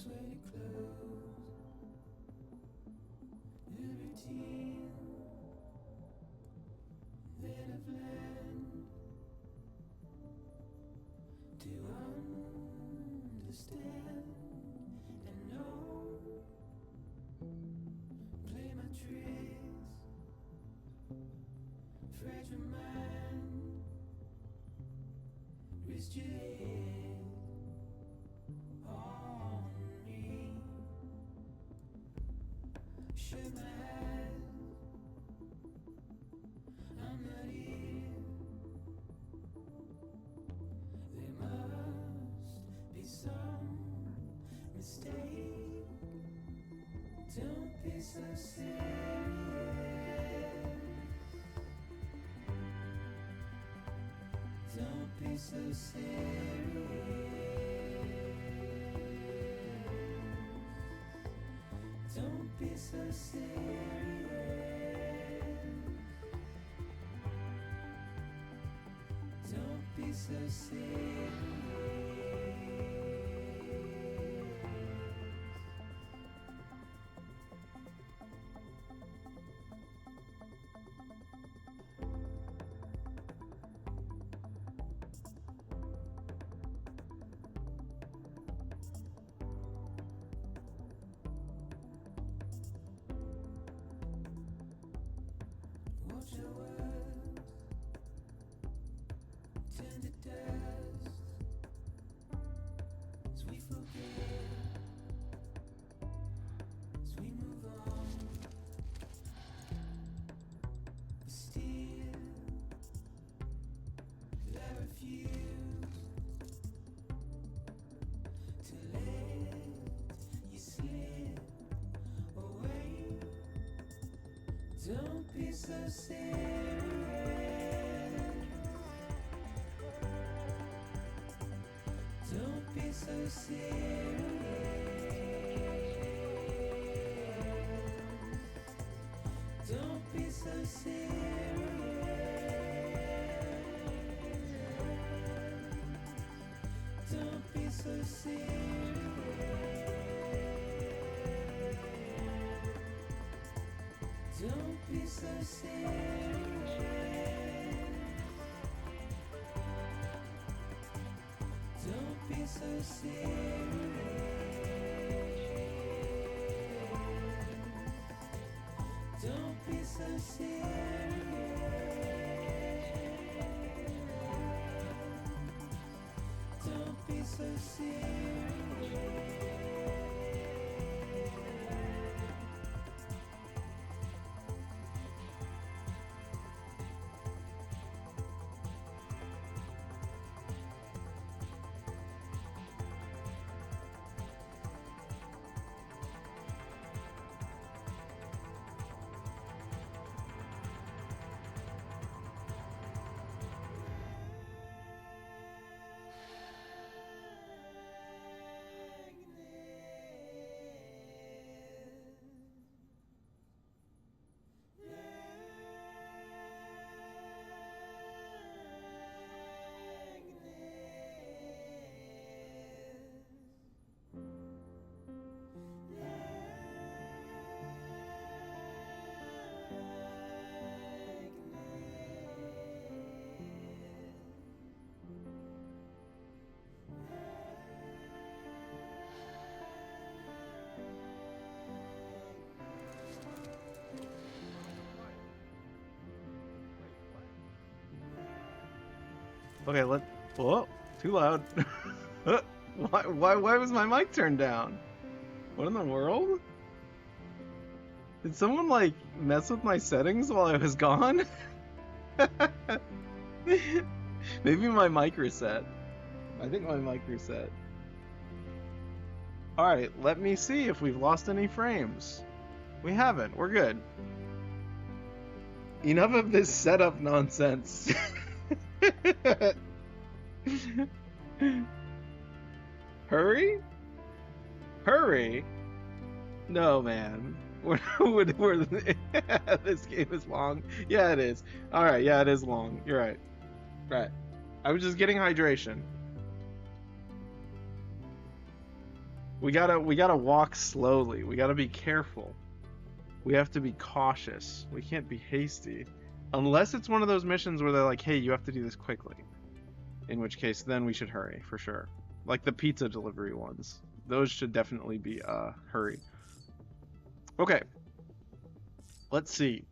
sweaty clothes, the routine that I've learned to understand and know. Play my tricks, fragile mind, rest your head on me. Shut my eyes, I'm not here. There must be some mistake. Don't be so serious. Don't be so serious. Don't be so serious. Don't be so serious. Watch your words turn to dust as we forget, as we move on. But still, I refuse to let you slip away. Don't be so serious. Don't be so serious. Don't be so serious. Don't be so serious. Don't be so serious. Don't be so serious. Don't be so serious. Don't be so serious. Okay, whoa, too loud. Why was my mic turned down? What in the world? Did someone, like, mess with my settings while I was gone? Maybe my mic reset. I think my mic reset. Alright, let me see if we've lost any frames. We haven't. We're good. Enough of this setup nonsense. Hurry? Hurry? No, man. This game is long. Yeah, it is. Alright, yeah, it is long. You're right. Right. I was just getting hydration. We gotta walk slowly. We gotta be careful. We have to be cautious. We can't be hasty. Unless it's one of those missions where they're like, hey, you have to do this quickly. In which case, then we should hurry, for sure. Like the pizza delivery ones. Those should definitely be, hurry. Okay. Let's see.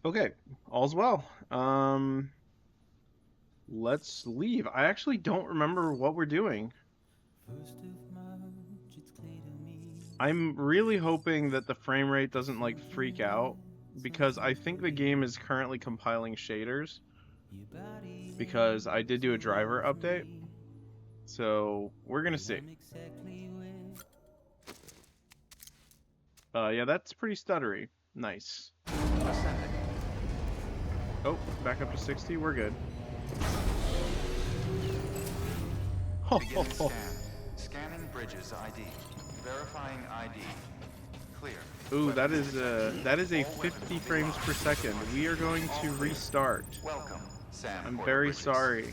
Okay, all's well. Let's leave. I actually don't remember what we're doing. I'm really hoping that the frame rate doesn't like freak out because I think the game is currently compiling shaders because I did do a driver update. So we're gonna see. Yeah, that's pretty stuttery. Nice. Oh, back up to 60. We're good. Beginning scan. Scanning bridges ID. Verifying ID. Clear. Ooh, that is a 50 frames per second. We are going to restart. Welcome, Sam. I'm very sorry.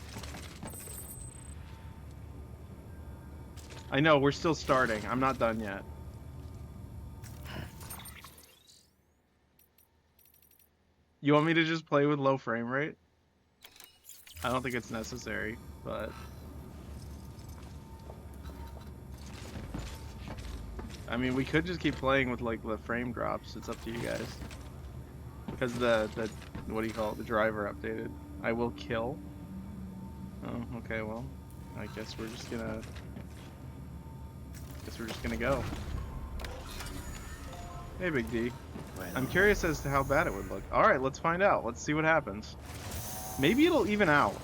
I know, we're still starting. I'm not done yet. You want me to just play with low frame rate? I don't think it's necessary, but... I mean, we could just keep playing with, like, the frame drops. It's up to you guys. Because the what do you call it? The driver updated. I will kill. Oh, okay, well. I guess we're just gonna... go. Hey, Big D. I'm curious as to how bad it would look. Alright, let's find out. Let's see what happens. Maybe it'll even out.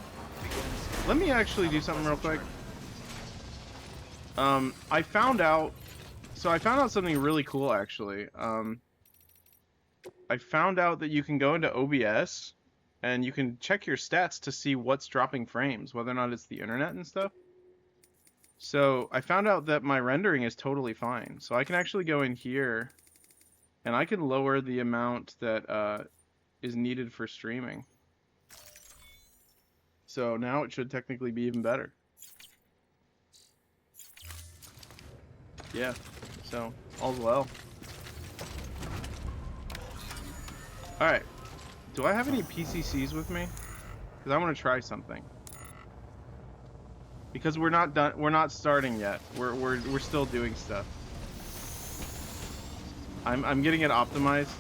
Let me actually do something real quick. I found out something really cool, actually. I found out that you can go into OBS and you can check your stats to see what's dropping frames, whether or not it's the internet and stuff. So I found out that my rendering is totally fine. So I can actually go in here and I can lower the amount that is needed for streaming. So now it should technically be even better. Yeah, so all's well. Alright, do I have any PCCs with me? Because I want to try something. Because we're not done. We're not starting yet. We're still doing stuff. I'm getting it optimized.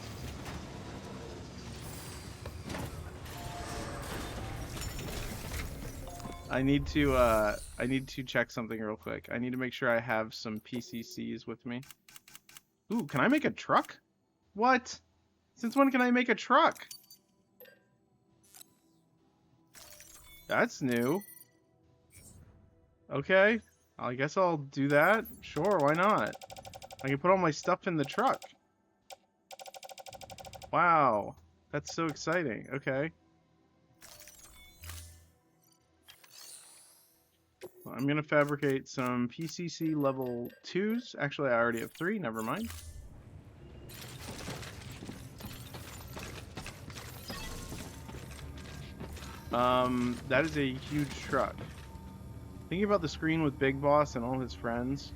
I need to check something real quick. I need to make sure I have some PCCs with me. Ooh, can I make a truck? What? Since when can I make a truck? That's new. Okay, I guess I'll do that. Sure, why not? I can put all my stuff in the truck. Wow, that's so exciting. Okay. Well, I'm gonna fabricate some PCC level 2s. Actually, I already have 3, never mind. That is a huge truck. Thinking about the screen with Big Boss and all his friends.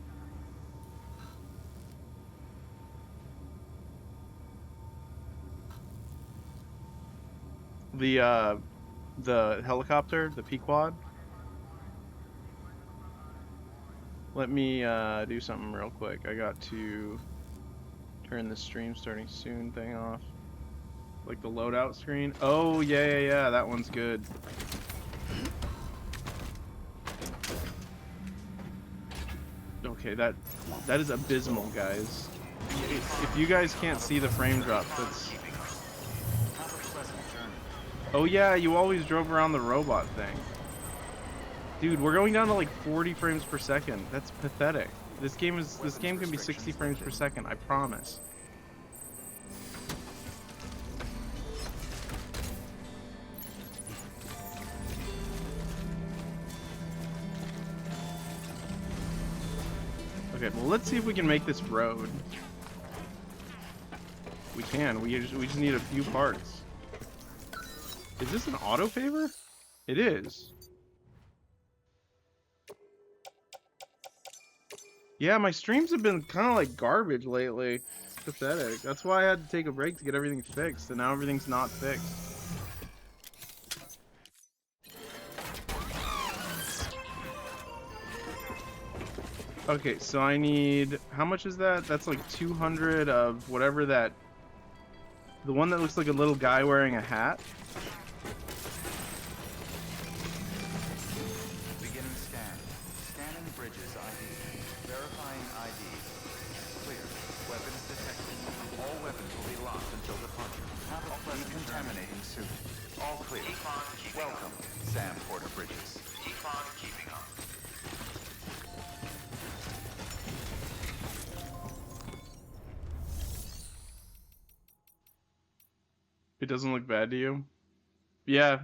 The helicopter, the Pequod. Let me do something real quick. I got to turn the stream starting soon thing off. Like the loadout screen. Oh yeah, that one's good. Okay, that is abysmal, guys. If you guys can't see the frame drop, that's... Oh yeah, you always drove around the robot thing. Dude, we're going down to like 40 frames per second. That's pathetic. This game can be 60 frames per second, I promise. Okay, well, let's see if we can make this road. We can. We just need a few parts. Is this an auto favor? It is. Yeah, my streams have been kind of like garbage lately. It's pathetic. That's why I had to take a break to get everything fixed, and now everything's not fixed. Okay, so I need... How much is that? That's like 200 of whatever that... The one that looks like a little guy wearing a hat. Beginning scan. Scanning bridges ID. Verifying ID. Clear. Weapons detected. All weapons will be locked until departure. Have a decontaminating suit. All clear. Welcome, Sam Porter Bridges. Keep on keeping on. It doesn't look bad to you? Yeah.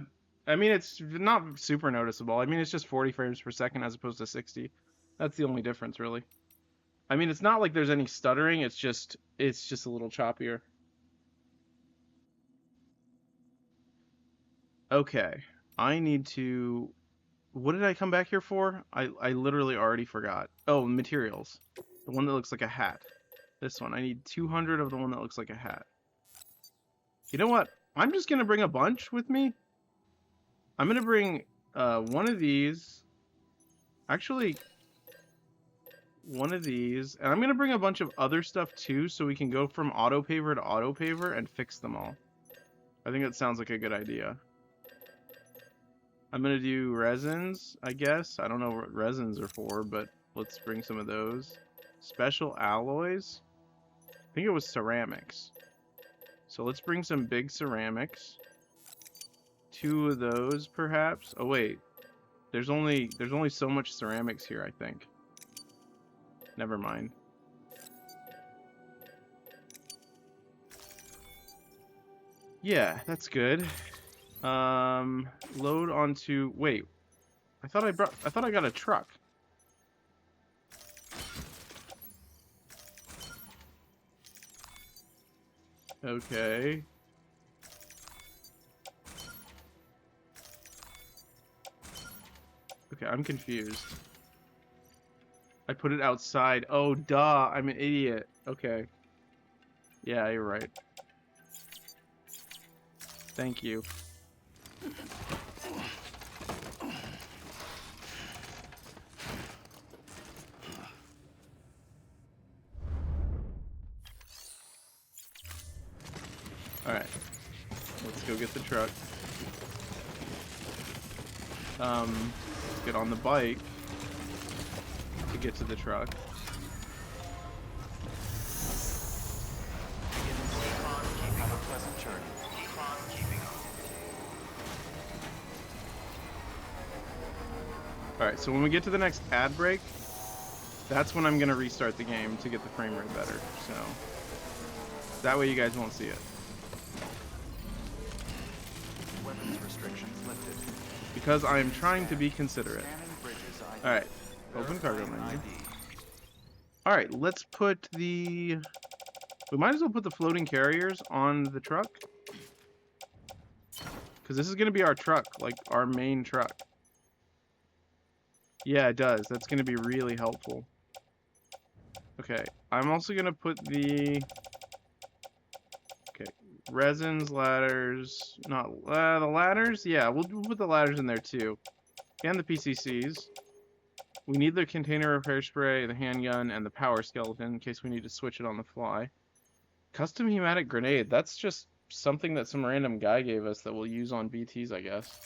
I mean, it's not super noticeable. I mean, it's just 40 frames per second as opposed to 60. That's the only difference, really. I mean, it's not like there's any stuttering. It's just a little choppier. Okay. I need to... What did I come back here for? I literally already forgot. Oh, materials. The one that looks like a hat. This one. I need 200 of the one that looks like a hat. You know what? I'm just going to bring a bunch with me. I'm going to bring one of these. Actually, one of these. And I'm going to bring a bunch of other stuff too, so we can go from auto paver to auto paver and fix them all. I think that sounds like a good idea. I'm going to do resins, I guess. I don't know what resins are for, but let's bring some of those. Special alloys. I think it was ceramics. So let's bring some big ceramics. 2 of those, perhaps. Oh wait, there's only so much ceramics here, I think. Never mind. Yeah, that's good. Load onto. Wait, I thought I got a truck. Okay. Okay, I'm confused. I put it outside. Oh, duh. I'm an idiot. Okay. Yeah, you're right. Thank you. Alright. Let's go get the truck. Let's get on the bike to get to the truck. Have a pleasant journey. Keep on keeping on. Alright, so when we get to the next ad break, that's when I'm going to restart the game to get the frame rate better. So that way you guys won't see it. Weapons restrictions lifted. Because I am trying to be considerate. Scanning bridges ID. Alright, open cargo Verifying menu. ID. Alright, let's put the... We might as well put the floating carriers on the truck. Because this is going to be our truck, like our main truck. Yeah, it does. That's going to be really helpful. Okay, I'm also going to put the... Okay, resins, ladders... Not... the ladders? Yeah, we'll put the ladders in there too. And the PCCs. We need the container repair spray, the handgun, and the power skeleton in case we need to switch it on the fly. Custom hematic grenade. That's just something that some random guy gave us that we'll use on BTs, I guess.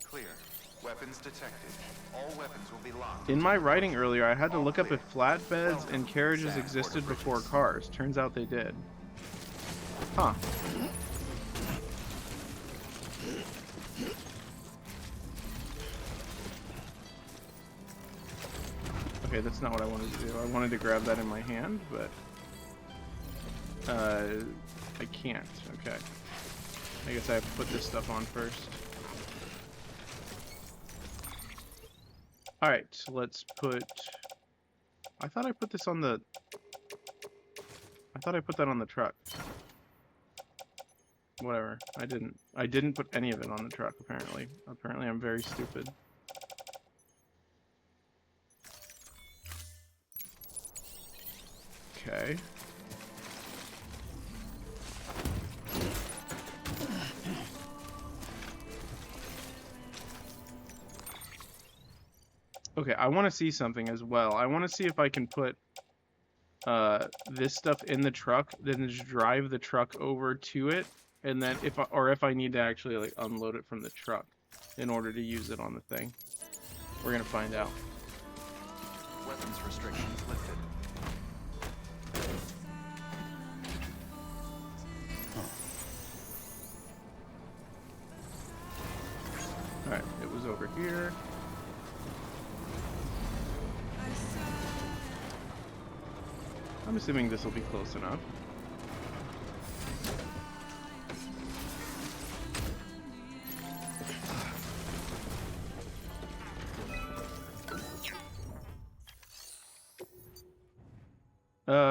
Clear. Weapons detected. All weapons will be locked. In my writing earlier, I had to look up if flatbeds and carriages existed before cars. Turns out they did. Huh. Okay, that's not what I wanted to do. I wanted to grab that in my hand, but... I can't. Okay. I guess I have to put this stuff on first. Alright, so let's put... I thought I put this on the... I thought I put that on the truck. Whatever. I didn't put any of it on the truck, apparently. Apparently I'm very stupid. Okay. Okay, I want to see something as well. I want to see if I can put this stuff in the truck, then just drive the truck over to it, and then if I need to actually like unload it from the truck in order to use it on the thing. We're gonna find out. Weapons restrictions lifted. Alright, it was over here. I'm assuming this will be close enough.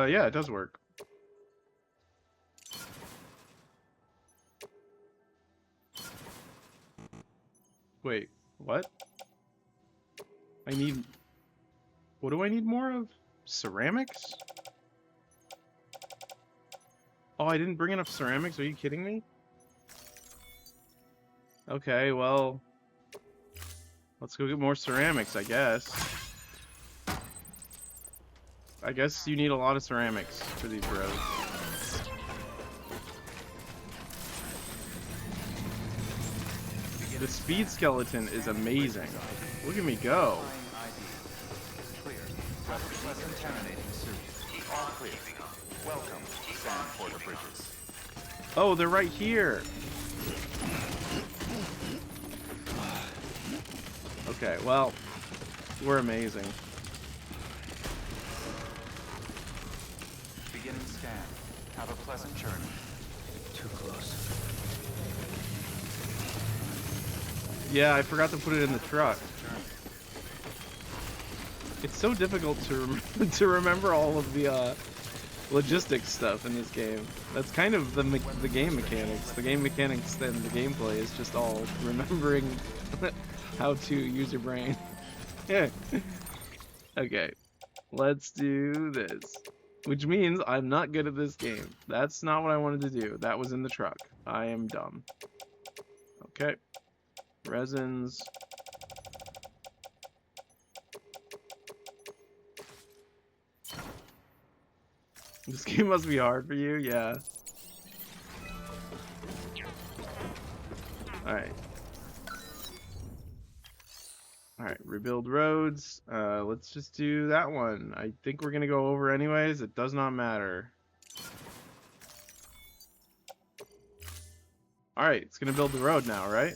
Yeah, it does work. Wait, what? I need... What do I need more of? Ceramics? Oh, I didn't bring enough ceramics? Are you kidding me? Okay, well... Let's go get more ceramics, I guess. I guess you need a lot of ceramics for these roads. The speed skeleton is amazing. Look at me go. Clear. Contaminating suit. All clear. Welcome, Sam Porter Bridges. Oh, they're right here. Okay, well, we're amazing. Beginning scan. Have a pleasant journey. Too close. Yeah, I forgot to put it in the truck. It's so difficult to remember all of the logistics stuff in this game. That's kind of the game mechanics. The game mechanics and the gameplay is just all remembering how to use your brain. Yeah. Okay, let's do this. Which means I'm not good at this game. That's not what I wanted to do. That was in the truck. I am dumb. Okay. Resins. This game must be hard for you, yeah. Alright. Alright, rebuild roads. Let's just do that one. I think we're gonna go over anyways. It does not matter. Alright, it's gonna build the road now, right?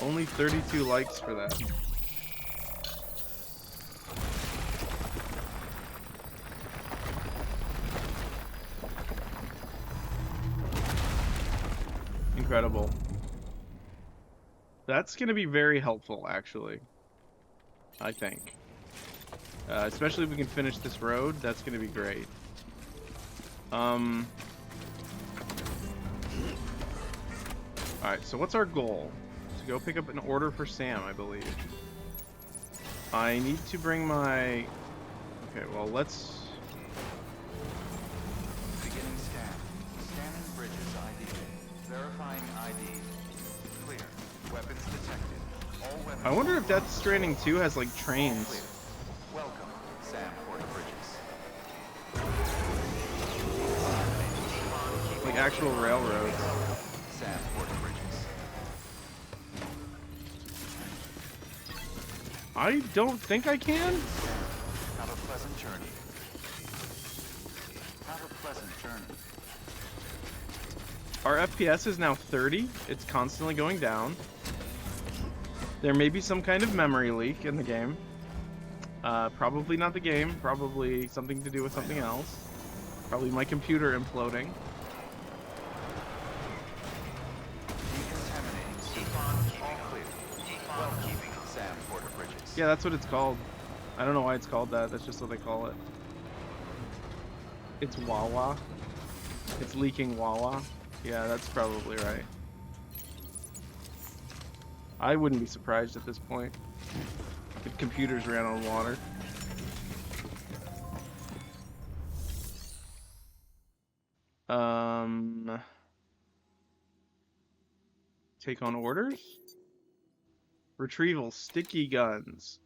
Only 32 likes for that. Incredible. That's gonna be very helpful, actually. I think. Especially if we can finish this road, that's gonna be great. Alright, so what's our goal? To go pick up an order for Sam, I believe. I need to bring my... Okay, well, let's... Beginning scan. Scanning bridges ID. Verifying ID. Clear. Weapons detected. All weapons... I wonder if Death Stranding 2 has, like, trains. Clear. Welcome, Sam Porter Bridges. Like, actual railroads. Sam Porter Bridges. I don't think I can. Have a pleasant journey. Have a pleasant journey. Our FPS is now 30. It's constantly going down. There may be some kind of memory leak in the game. Probably not the game. Probably something to do with something else. Probably my computer imploding. Decontaminating suit. All clear. Welcome, Sam Porter Bridges. Yeah, that's what it's called. I don't know why it's called that. That's just what they call it. It's Wawa. It's leaking Wawa. Yeah, that's probably right. I wouldn't be surprised at this point if computers ran on water. Take on orders? Retrieval sticky guns.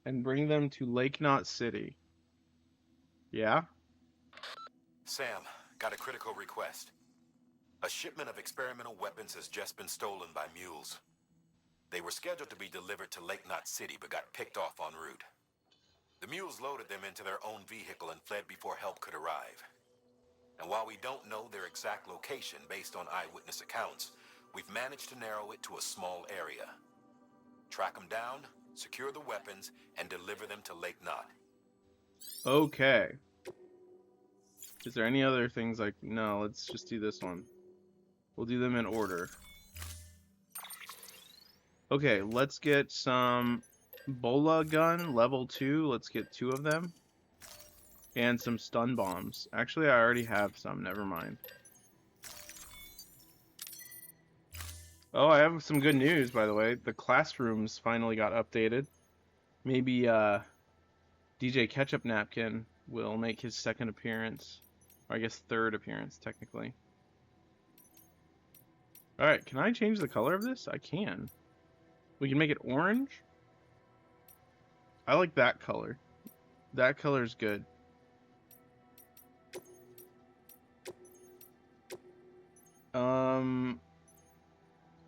And bring them to Lake Knot City. Yeah? Sam, got a critical request. A shipment of experimental weapons has just been stolen by mules. They were scheduled to be delivered to Lake Knot City, but got picked off en route. The mules loaded them into their own vehicle and fled before help could arrive. And while we don't know their exact location based on eyewitness accounts, we've managed to narrow it to a small area. Track them down, secure the weapons, and deliver them to Lake Knot. Okay. Is there any other things like... No, let's just do this one. We'll do them in order. Okay, let's get some Bola gun, level 2. Let's get 2 of them. And some stun bombs. Actually, I already have some. Never mind. Oh, I have some good news, by the way. The classrooms finally got updated. Maybe DJ Ketchup Napkin will make his second appearance. Or I guess third appearance, technically. Alright, can I change the color of this? I can. We can make it orange. I like that color. That color's good.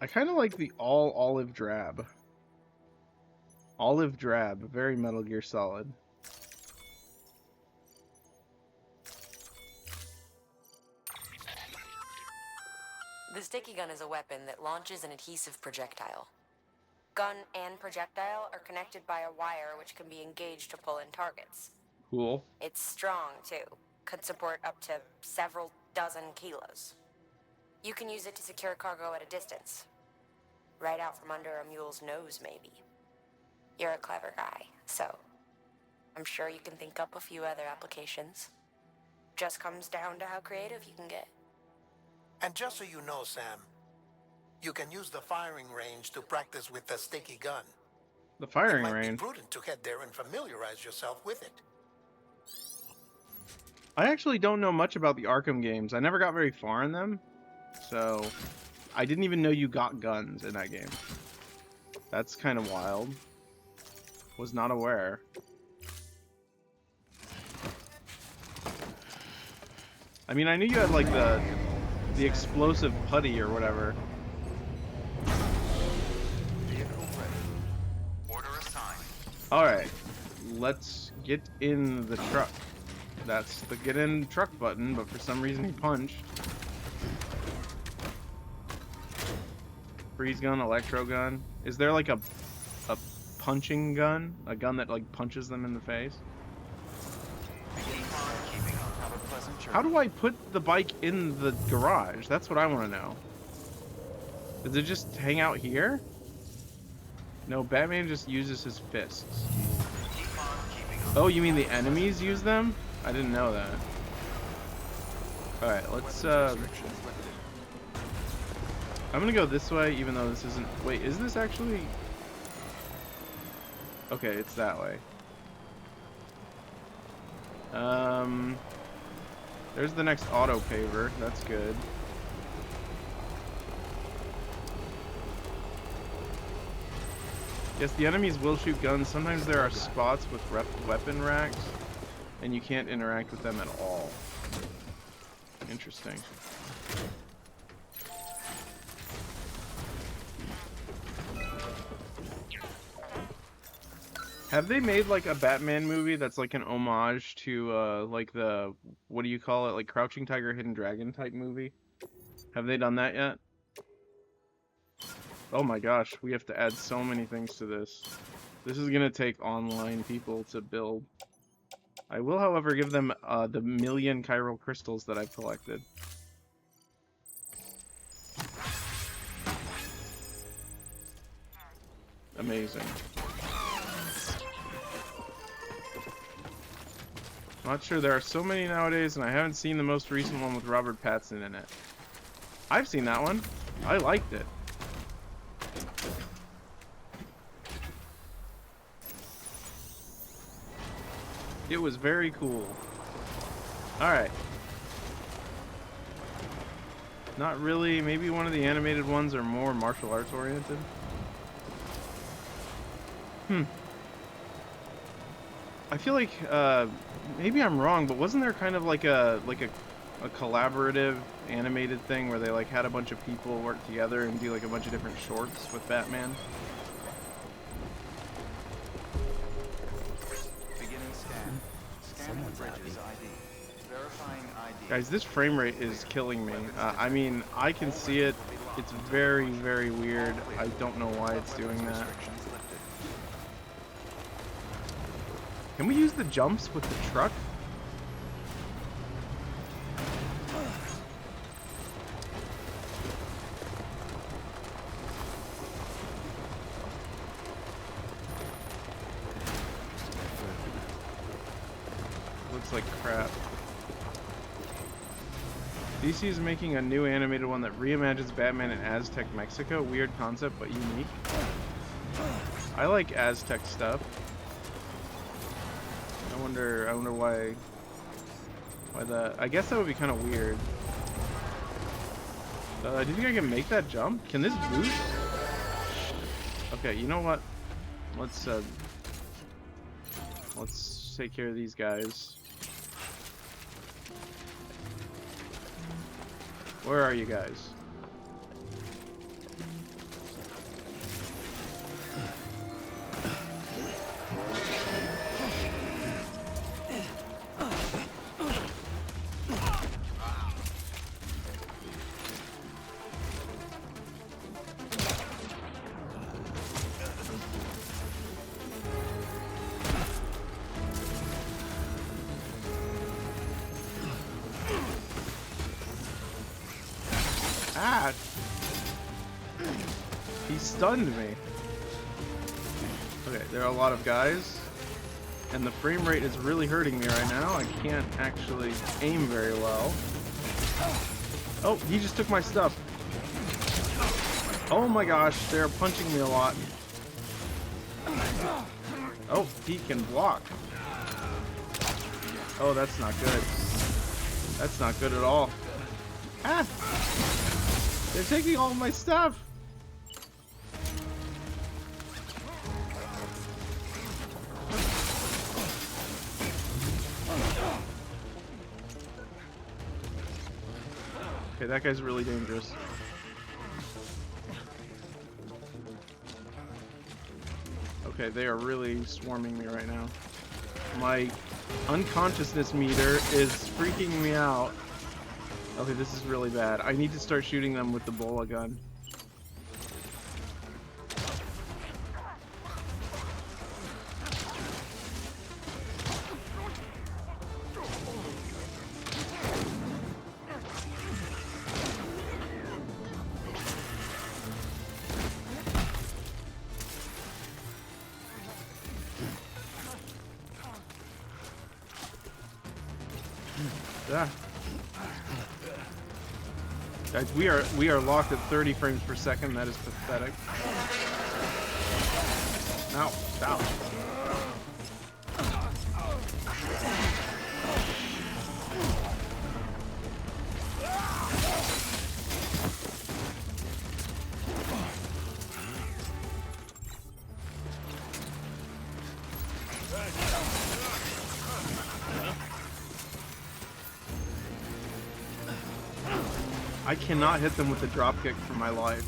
I kind of like the all olive drab. Olive drab, very Metal Gear Solid. The sticky gun is a weapon that launches an adhesive projectile. Gun and projectile are connected by a wire which can be engaged to pull in targets. Cool. It's strong, too. Could support up to several dozen kilos. You can use it to secure cargo at a distance. Right out from under a mule's nose, maybe. You're a clever guy, so I'm sure you can think up a few other applications. Just comes down to how creative you can get. And just so you know, Sam, you can use the firing range to practice with the sticky gun. The firing It might range. be prudent to head there and familiarize yourself with it. I actually don't know much about the Arkham games. I never got very far in them. So, I didn't even know you got guns in that game. That's kind of wild. Was not aware. I mean, I knew you had like the explosive putty or whatever. Vehicle ready. Order assigned. Alright, let's get in the truck. That's the get in truck button, but for some reason he punched. Freeze gun, electro gun. Is there like a punching gun? A gun that like punches them in the face? Keep on keeping up. Have a pleasant journey. How do I put the bike in the garage? That's what I want to know. Does it just hang out here? No, Batman just uses his fists. Keep on keeping up. Oh, you mean the enemies use them? I didn't know that. Alright, let's Restrictions lifted. I'm gonna go this way, even though this isn't... Wait, is this actually... Okay, it's that way. There's the next auto paver. That's good. Yes, the enemies will shoot guns. Sometimes there are spots with weapon racks, and you can't interact with them at all. Interesting. Have they made like a Batman movie that's like an homage to like the, what do you call it, like Crouching Tiger, Hidden Dragon type movie? Have they done that yet? Oh my gosh, we have to add so many things to this. This is gonna take online people to build. I will, however, give them the 1,000,000 chiral crystals that I've collected. Amazing. I'm not sure. There are so many nowadays, and I haven't seen the most recent one with Robert Pattinson in it. I've seen that one. I liked it. It was very cool. Alright. Not really. Maybe one of the animated ones are more martial arts oriented. I feel like maybe I'm wrong, but wasn't there kind of like a collaborative animated thing where they like had a bunch of people work together and do like a bunch of different shorts with Batman? Beginning scan. Scanning bridges ID. Verifying ID. Guys, this frame rate is killing me. I mean, I can see it. It's very, very weird. I don't know why it's doing that. Restrictions lifted. Can we use the jumps with the truck? Looks like crap. DC is making a new animated one that reimagines Batman in Aztec Mexico. Weird concept, but unique. I like Aztec stuff. I wonder why that. I guess that would be kind of weird. Do you think I can make that jump? Can this boost? Okay, you know what? Let's take care of these guys. Where are you guys? Ah! He stunned me. Okay, there are a lot of guys, and the frame rate is really hurting me right now. I can't actually aim very well. Oh, he just took my stuff. Oh my gosh, they're punching me a lot. Oh, he can block. Oh, that's not good. That's not good at all. Ah! They're taking all of my stuff! Okay, that guy's really dangerous. Okay, they are really swarming me right now. My unconsciousness meter is freaking me out. Okay, this is really bad. I need to start shooting them with the bola gun. Ah. Guys, we are locked at 30 frames per second. That is pathetic. Ow, ow. I cannot hit them with the dropkick for my life.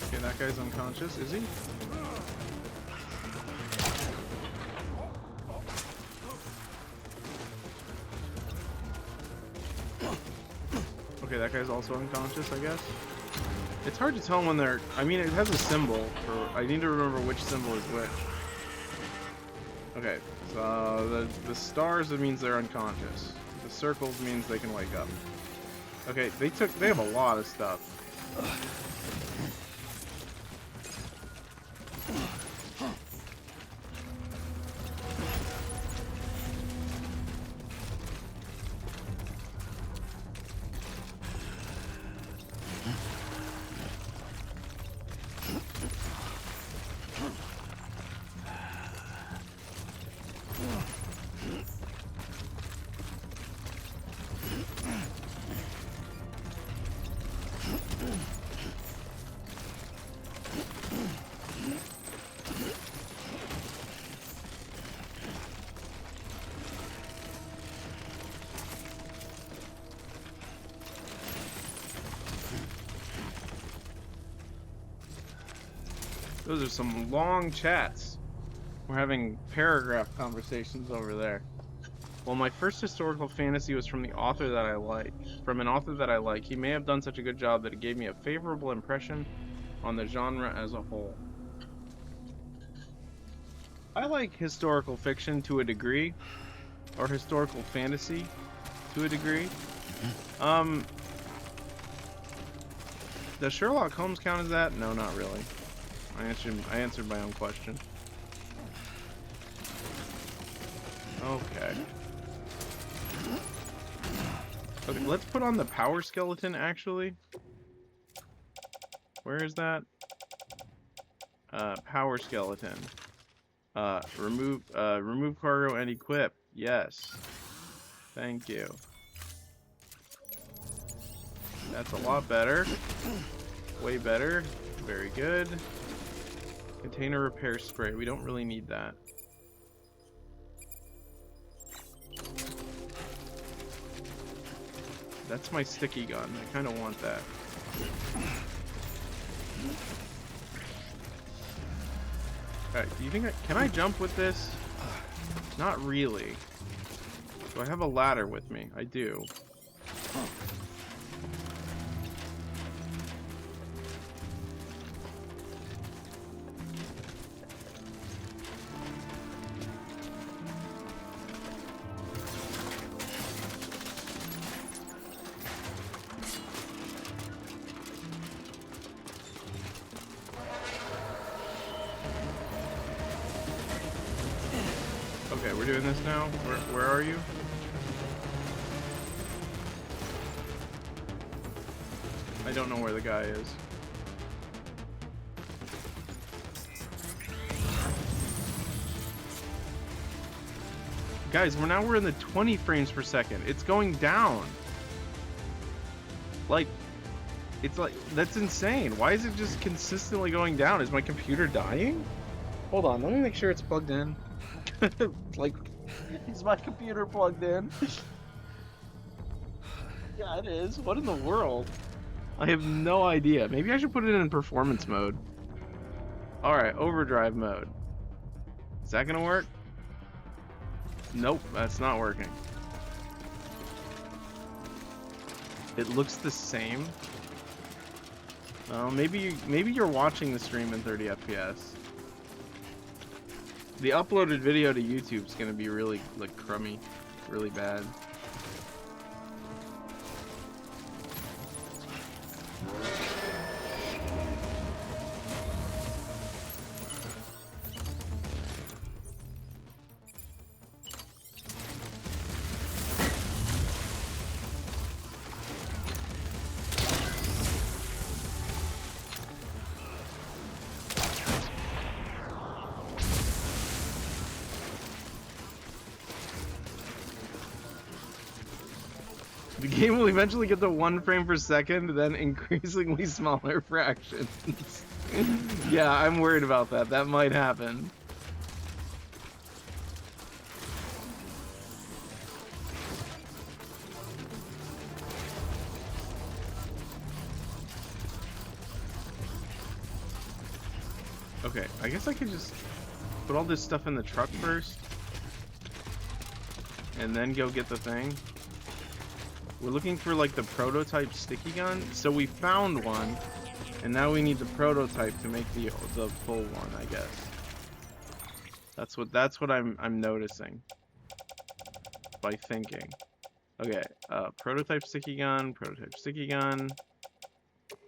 Okay, that guy's unconscious, is he? Okay, that guy's also unconscious, I guess. It's hard to tell when they're... I mean, it has a symbol. I need to remember which symbol is which. Okay, so the stars, it means they're unconscious. The circles means they can wake up. Okay, they have a lot of stuff. Those are some long chats. We're having paragraph conversations over there. Well, my first historical fantasy was from the author that I like. From an author that I like. He may have done such a good job that it gave me a favorable impression on the genre as a whole. I like historical fiction to a degree. Or historical fantasy to a degree. Does Sherlock Holmes count as that? No, not really. I answered my own question. Okay. Okay, let's put on the power skeleton, actually. Where is that? Power skeleton. Remove cargo and equip. Yes. Thank you. That's a lot better. Way better. Very good. Container repair spray. We don't really need that. That's my sticky gun. I kind of want that. Alright, do you think can I jump with this? Not really. Do I have a ladder with me? I do. Okay, we're doing this now. Where are you? I don't know where the guy is. Guys, we're in the 20 frames per second. It's going down. Like, it's like, that's insane. Why is it just consistently going down? Is my computer dying? Hold on, let me make sure it's plugged in. Like, is my computer plugged in? Yeah, it is. What in the world? I have no idea. Maybe I should put it in performance mode. Alright, overdrive mode. Is that gonna work? Nope, that's not working. It looks the same. Oh, maybe you're watching the stream in 30 FPS. The uploaded video to YouTube is gonna be really like crummy, really bad. The game will eventually get to 1 frame per second, then increasingly smaller fractions. Yeah, I'm worried about that. That might happen. Okay, I guess I could just put all this stuff in the truck first. And then go get the thing. We're looking for like the prototype sticky gun. So we found one. And now we need the prototype to make the full one, I guess. That's what I'm noticing by thinking. Okay, prototype sticky gun,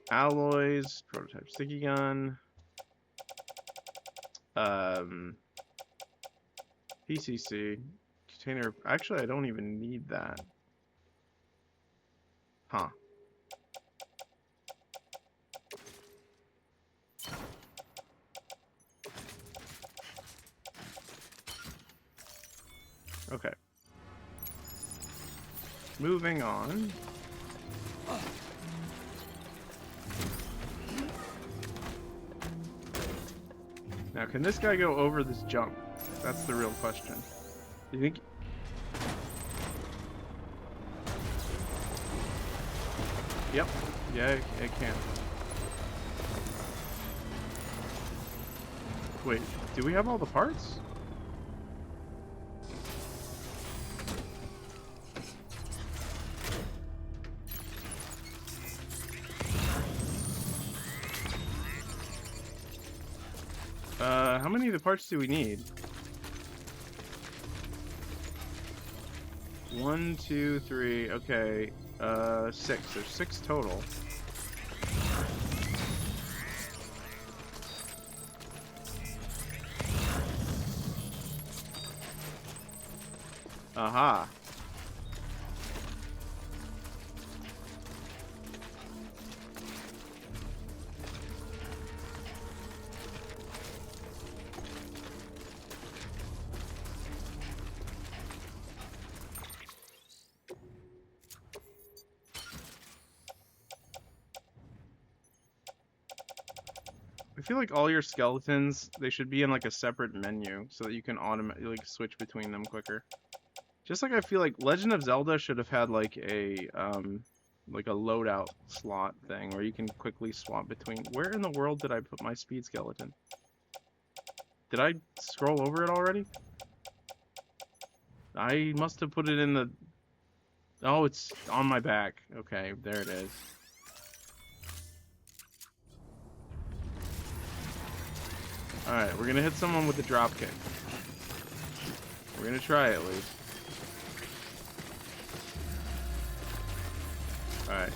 alloys, prototype sticky gun, PCC, container. Actually, I don't even need that. Huh. Okay. Moving on. Now, can this guy go over this jump? That's the real question. You think? Yep. Yeah, it can. Wait, do we have all the parts? How many of the parts do we need? 1, 2, 3, okay, 6. There's 6 total. Aha. I feel like all your skeletons, they should be in like a separate menu so that you can automatically switch between them quicker. Just like I feel like Legend of Zelda should have had like a loadout slot thing where you can quickly swap between. Where in the world did I put my speed skeleton? Did I scroll over it already? I must have put it in the... Oh, it's on my back. Okay, there it is. Alright, we're gonna hit someone with the drop kick. We're gonna try at least. Alright.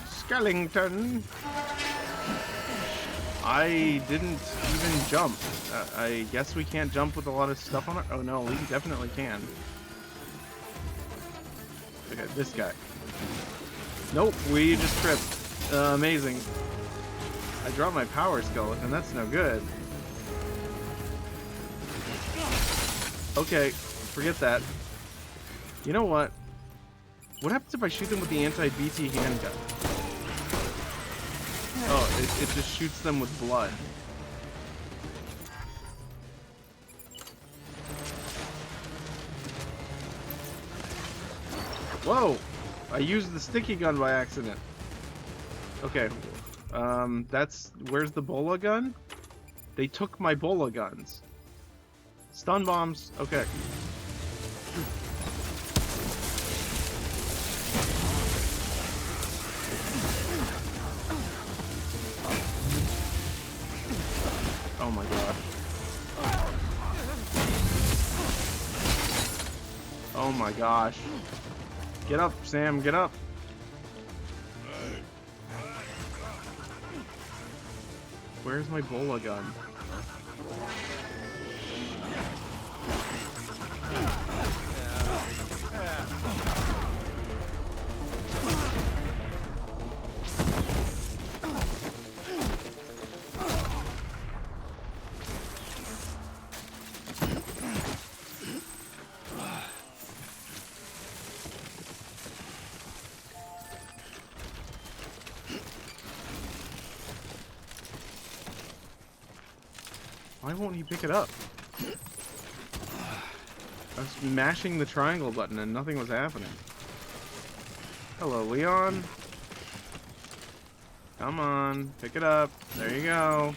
Skellington! I didn't even jump. I guess we can't jump with a lot of stuff on it. Oh no, we definitely can. Okay, this guy. Nope, we just tripped. Amazing. I dropped my power skeleton, that's no good. Okay, forget that. You know what? What happens if I shoot them with the anti-BT handgun? Oh, it just shoots them with blood. Whoa! I used the sticky gun by accident. Okay. Where's the bola gun? They took my bola guns. Stun bombs. Okay. Oh my gosh. Oh my gosh. Get up, Sam, get up. Where's my bola gun? Why won't he pick it up? I was mashing the triangle button and nothing was happening. Hello, Leon. Come on, pick it up. There you go.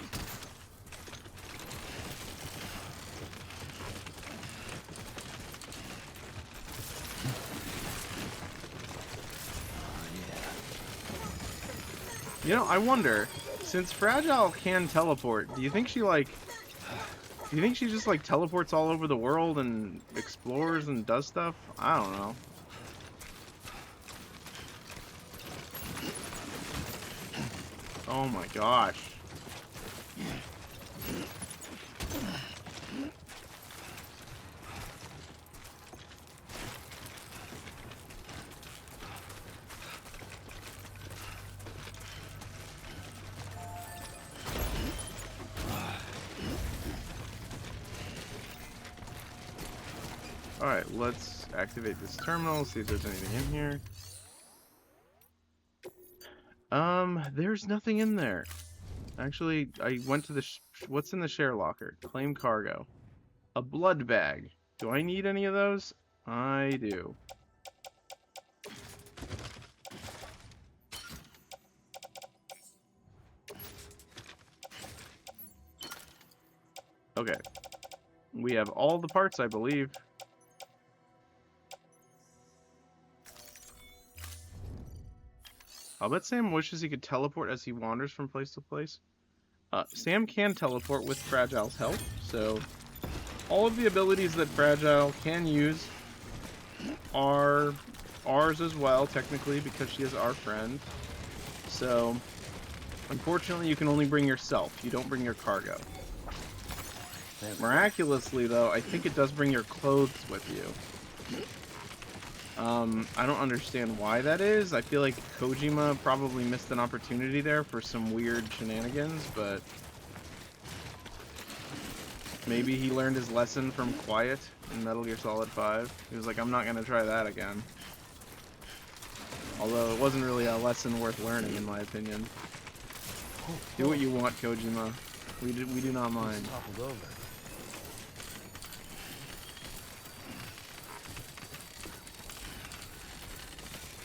You know, I wonder, since Fragile can teleport, do you think she like... Do you think she just like teleports all over the world and explores and does stuff? I don't know. Oh my gosh. Alright, let's activate this terminal, see if there's anything in here. There's nothing in there. Actually, I went to the... what's in the share locker? Claim cargo. A blood bag. Do I need any of those? I do. Okay. We have all the parts, I believe. I'll bet Sam wishes he could teleport as he wanders from place to place. Sam can teleport with Fragile's help, so all of the abilities that Fragile can use are ours as well, technically, because she is our friend. So, unfortunately, you can only bring yourself. You don't bring your cargo. Miraculously, though, I think it does bring your clothes with you. I don't understand why that is. I feel like Kojima probably missed an opportunity there for some weird shenanigans, but maybe he learned his lesson from Quiet in Metal Gear Solid 5. He was like, I'm not gonna try that again. Although it wasn't really a lesson worth learning, in my opinion. Do what you want, Kojima. We do not mind.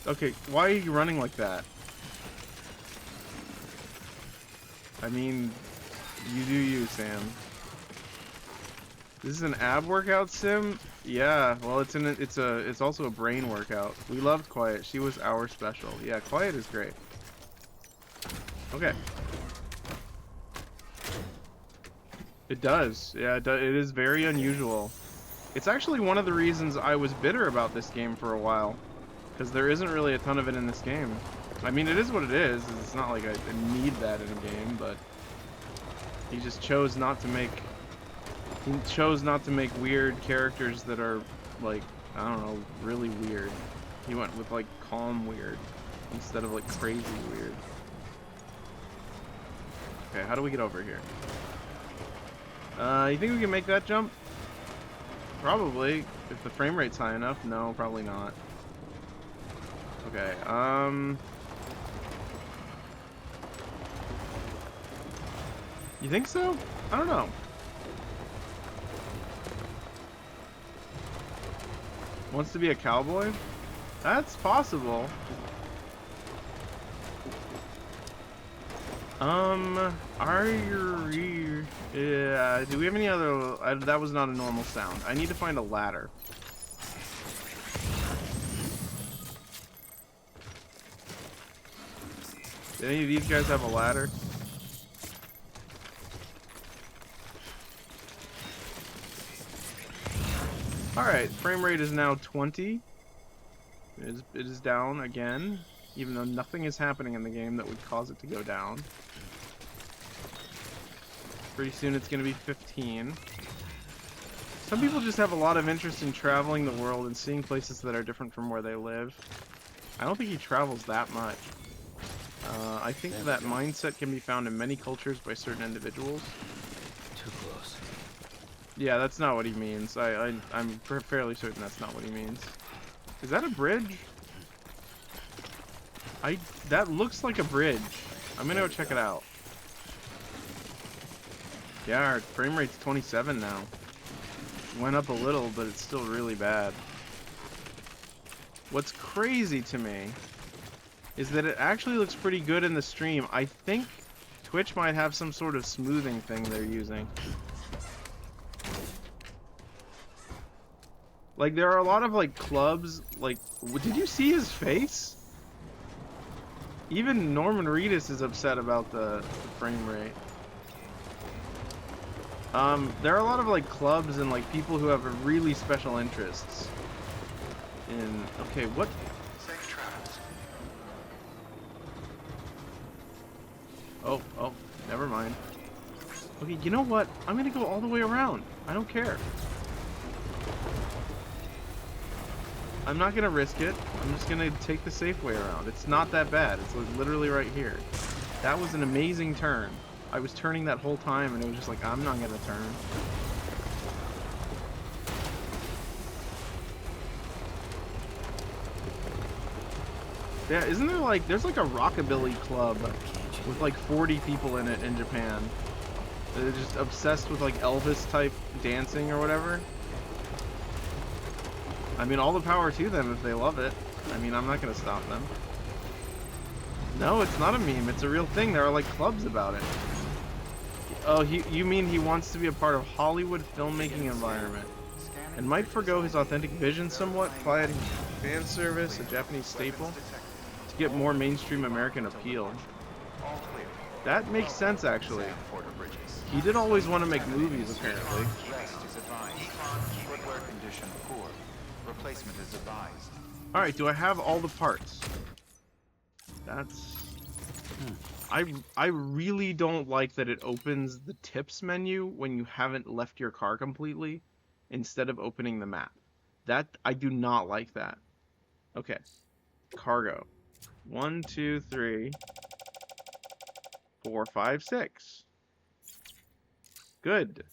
Okay, why are you running like that? I mean, you do you, Sam. This is an ab workout sim? Yeah, well it's also a brain workout. We loved Quiet. She was our special. Yeah, Quiet is great. Okay. It does. Yeah, it is very unusual. It's actually one of the reasons I was bitter about this game for a while. Because there isn't really a ton of it in this game. I mean, it is what it is. It's not like I need that in a game, but he just chose not to make... He chose not to make weird characters that are, like, I don't know, really weird. He went with, like, calm weird instead of, like, crazy weird. Okay, how do we get over here? You think we can make that jump? Probably. If the frame rate's high enough. No, probably not. Okay, you think so? I don't know. Wants to be a cowboy? That's possible. Are you... Yeah, do we have any other... that was not a normal sound. I need to find a ladder. Do any of these guys have a ladder? Alright, frame rate is now 20. It is down again, even though nothing is happening in the game that would cause it to go down. Pretty soon it's going to be 15. Some people just have a lot of interest in traveling the world and seeing places that are different from where they live. I don't think he travels that much. I think that mindset can be found in many cultures by certain individuals. Too close. Yeah, that's not what he means. I'm fairly certain that's not what he means. Is that a bridge? That looks like a bridge. I'm gonna go check it out. Yeah, our frame rate's 27 now. Went up a little, but it's still really bad. What's crazy to me is that it actually looks pretty good in the stream. I think Twitch might have some sort of smoothing thing they're using. Like, there are a lot of, like, clubs, like... Did you see his face? Even Norman Reedus is upset about the frame rate. There are a lot of like clubs and like people who have really special interests in. Okay, what? Safe travels. Oh, never mind. Okay, you know what? I'm gonna go all the way around. I don't care. I'm not gonna risk it. I'm just gonna take the safe way around. It's not that bad. It's like literally right here. That was an amazing turn. I was turning that whole time and it was just like, I'm not gonna turn. Yeah, isn't there like, there's like a rockabilly club with like 40 people in it in Japan. They're just obsessed with like Elvis type dancing or whatever. I mean, all the power to them if they love it. I mean, I'm not gonna stop them. No, it's not a meme. It's a real thing. There are like clubs about it. Oh, you mean he wants to be a part of Hollywood filmmaking environment and might forgo his authentic vision somewhat, providing fan service, a Japanese staple, to get more mainstream American appeal. All clear. That makes sense, actually. Sam Porter Bridges. He did always want to make movies, apparently. Rest is advised. Footwear condition poor. Replacement is advised. Alright, do I have all the parts? That's... I really don't like that it opens the tips menu when you haven't left your car completely instead of opening the map. That, I do not like that. Okay. Cargo. 1, 2, 3, 4, 5, 6. Good.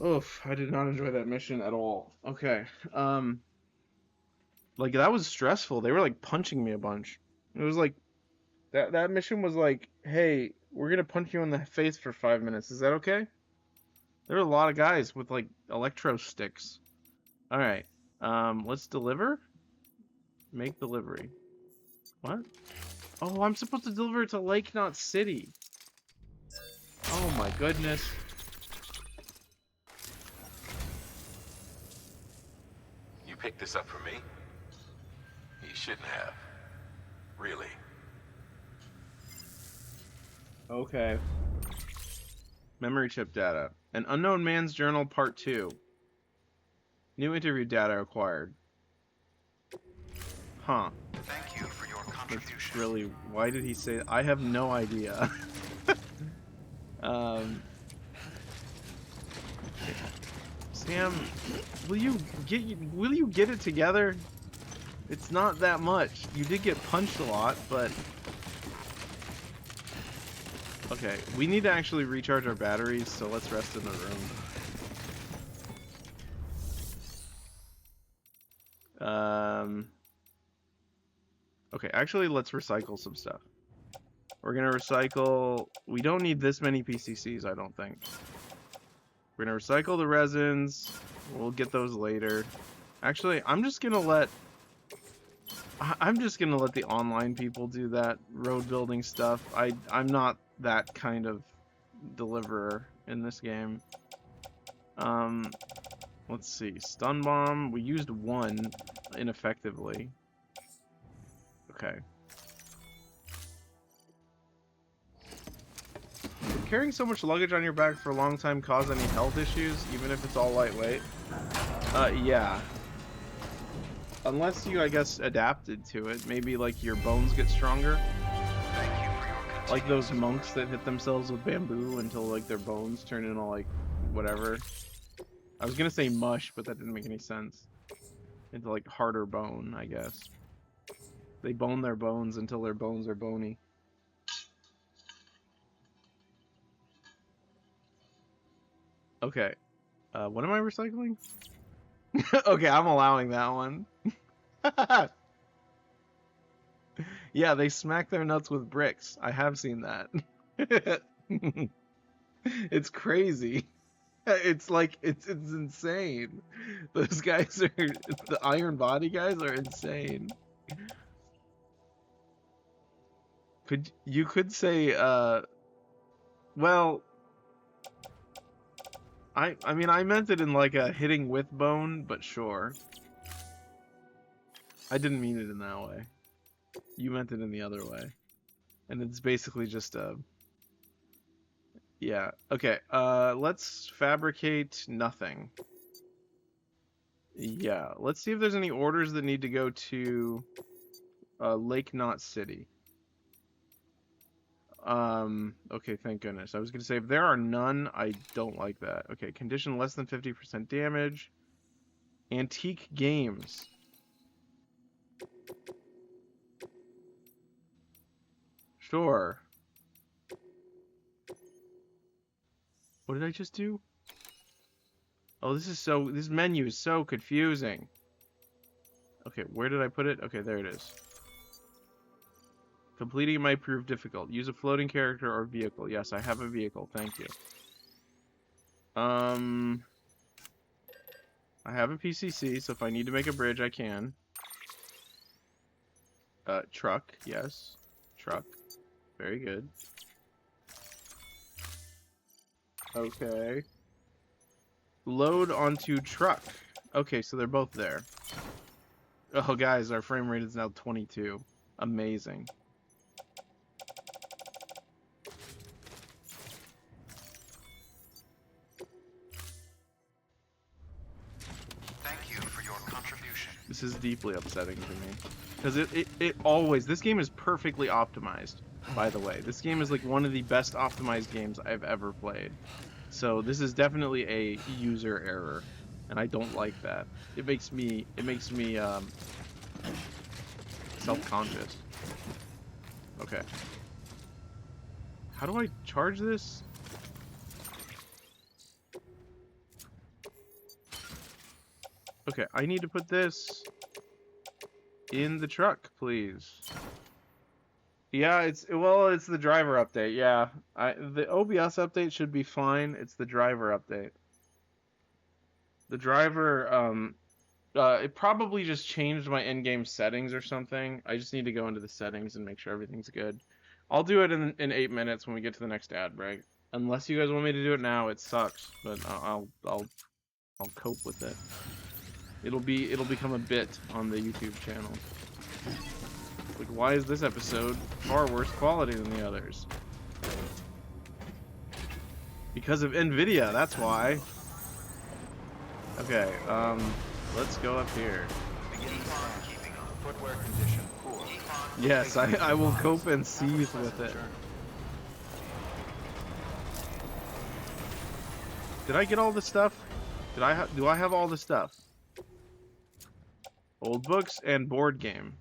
Oof, I did not enjoy that mission at all. Okay. Like that was stressful. They were like punching me a bunch. It was like that mission was like, "Hey, we're going to punch you in the face for 5 minutes. Is that okay?" There were a lot of guys with like electro sticks. All right. Let's deliver. Make delivery. What? Oh, I'm supposed to deliver it to Lake Knot City. Oh my goodness. You picked this up for me? You shouldn't have. Really. Okay. Memory chip data. An Unknown Man's Journal Part 2. New interview data acquired. Huh. Thank you for your That's contribution. really... Why did he say... I have no idea. Sam, will you get it together? It's not that much. You did get punched a lot, but... Okay, we need to actually recharge our batteries, so let's rest in the room. Okay, actually, let's recycle some stuff. We're gonna recycle... We don't need this many PCCs, I don't think. We're gonna recycle the resins. We'll get those later. Actually, I'm just gonna let the online people do that road building stuff. I'm not that kind of deliverer in this game. Let's see. Stun bomb. We used one ineffectively. Okay. Did carrying so much luggage on your back for a long time cause any health issues, even if it's all lightweight? Yeah. Unless you, I guess, adapted to it. Maybe, like, your bones get stronger. Thank you for your Like those monks that hit themselves with bamboo until, like, their bones turn into, like, whatever. I was gonna say mush, but that didn't make any sense. Into, like, harder bone, I guess. They bone their bones until their bones are bony. Okay. What am I recycling? Okay, I'm allowing that one. Yeah, they smack their nuts with bricks. I have seen that. It's crazy. It's like, it's insane. Those guys are, the Iron Body guys are insane. You could say, well, I mean, I meant it in like a hitting with bone, but sure. I didn't mean it in that way. You meant it in the other way. And it's basically just a... Yeah. Okay, let's fabricate nothing. Yeah, let's see if there's any orders that need to go to Lake Knot City. Okay, thank goodness. I was gonna say, if there are none, I don't like that. Okay, condition less than 50% damage. Antique games. Sure. What did I just do? Oh, this menu is so confusing. Okay, where did I put it? Okay, there it is. Completing might prove difficult. Use a floating character or vehicle. Yes, I have a vehicle. Thank you. I have a PCC, so if I need to make a bridge, I can. Truck. Yes. Truck. Very good. Okay. Load onto truck. Okay, so they're both there. Oh, guys, our frame rate is now 22. Amazing. Thank you for your contribution. This is deeply upsetting to me. Because it always... This game is perfectly optimized, by the way. This game is like one of the best optimized games I've ever played. So this is definitely a user error. And I don't like that. It makes me self-conscious. Okay. How do I charge this? Okay, I need to put this in the truck, please. Yeah, it's the driver update. Yeah, the OBS update should be fine. It's the driver update. The driver, it probably just changed my in-game settings or something. I just need to go into the settings and make sure everything's good. I'll do it in 8 minutes when we get to the next ad break. Unless you guys want me to do it now, it sucks, but I'll cope with it. It'll become a bit on the YouTube channel. Like, why is this episode far worse quality than the others? Because of NVIDIA, that's why. Okay, let's go up here. Footwear condition poor. Yes, I will cope and seethe with it. Did I get all the stuff? Do I have all the stuff? Old books and board game.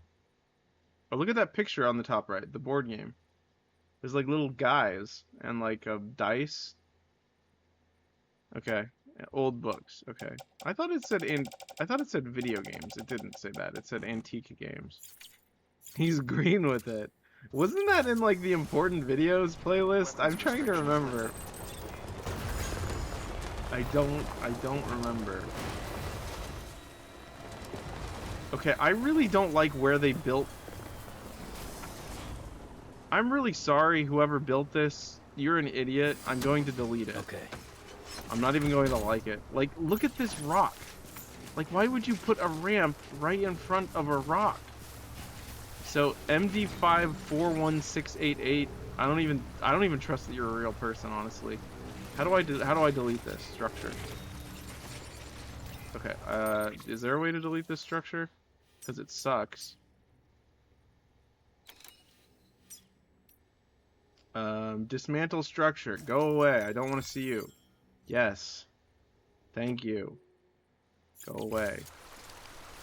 Oh, look at that picture on the top right, the board game. There's like little guys and like dice. Okay, old books. Okay, I thought it said video games. It didn't say that. It said antique games. He's green with it. Wasn't that in like the important videos playlist? I'm trying to remember. I don't remember. Okay, I really don't like where they built. I'm really sorry, whoever built this. You're an idiot. I'm going to delete it. Okay. I'm not even going to like it. Like, look at this rock. Like, why would you put a ramp right in front of a rock? So MD541688. I don't even trust that you're a real person, honestly. How do I delete this structure? Okay. Is there a way to delete this structure? Because it sucks. Dismantle structure. Go away. I don't want to see you. Yes. Thank you. Go away.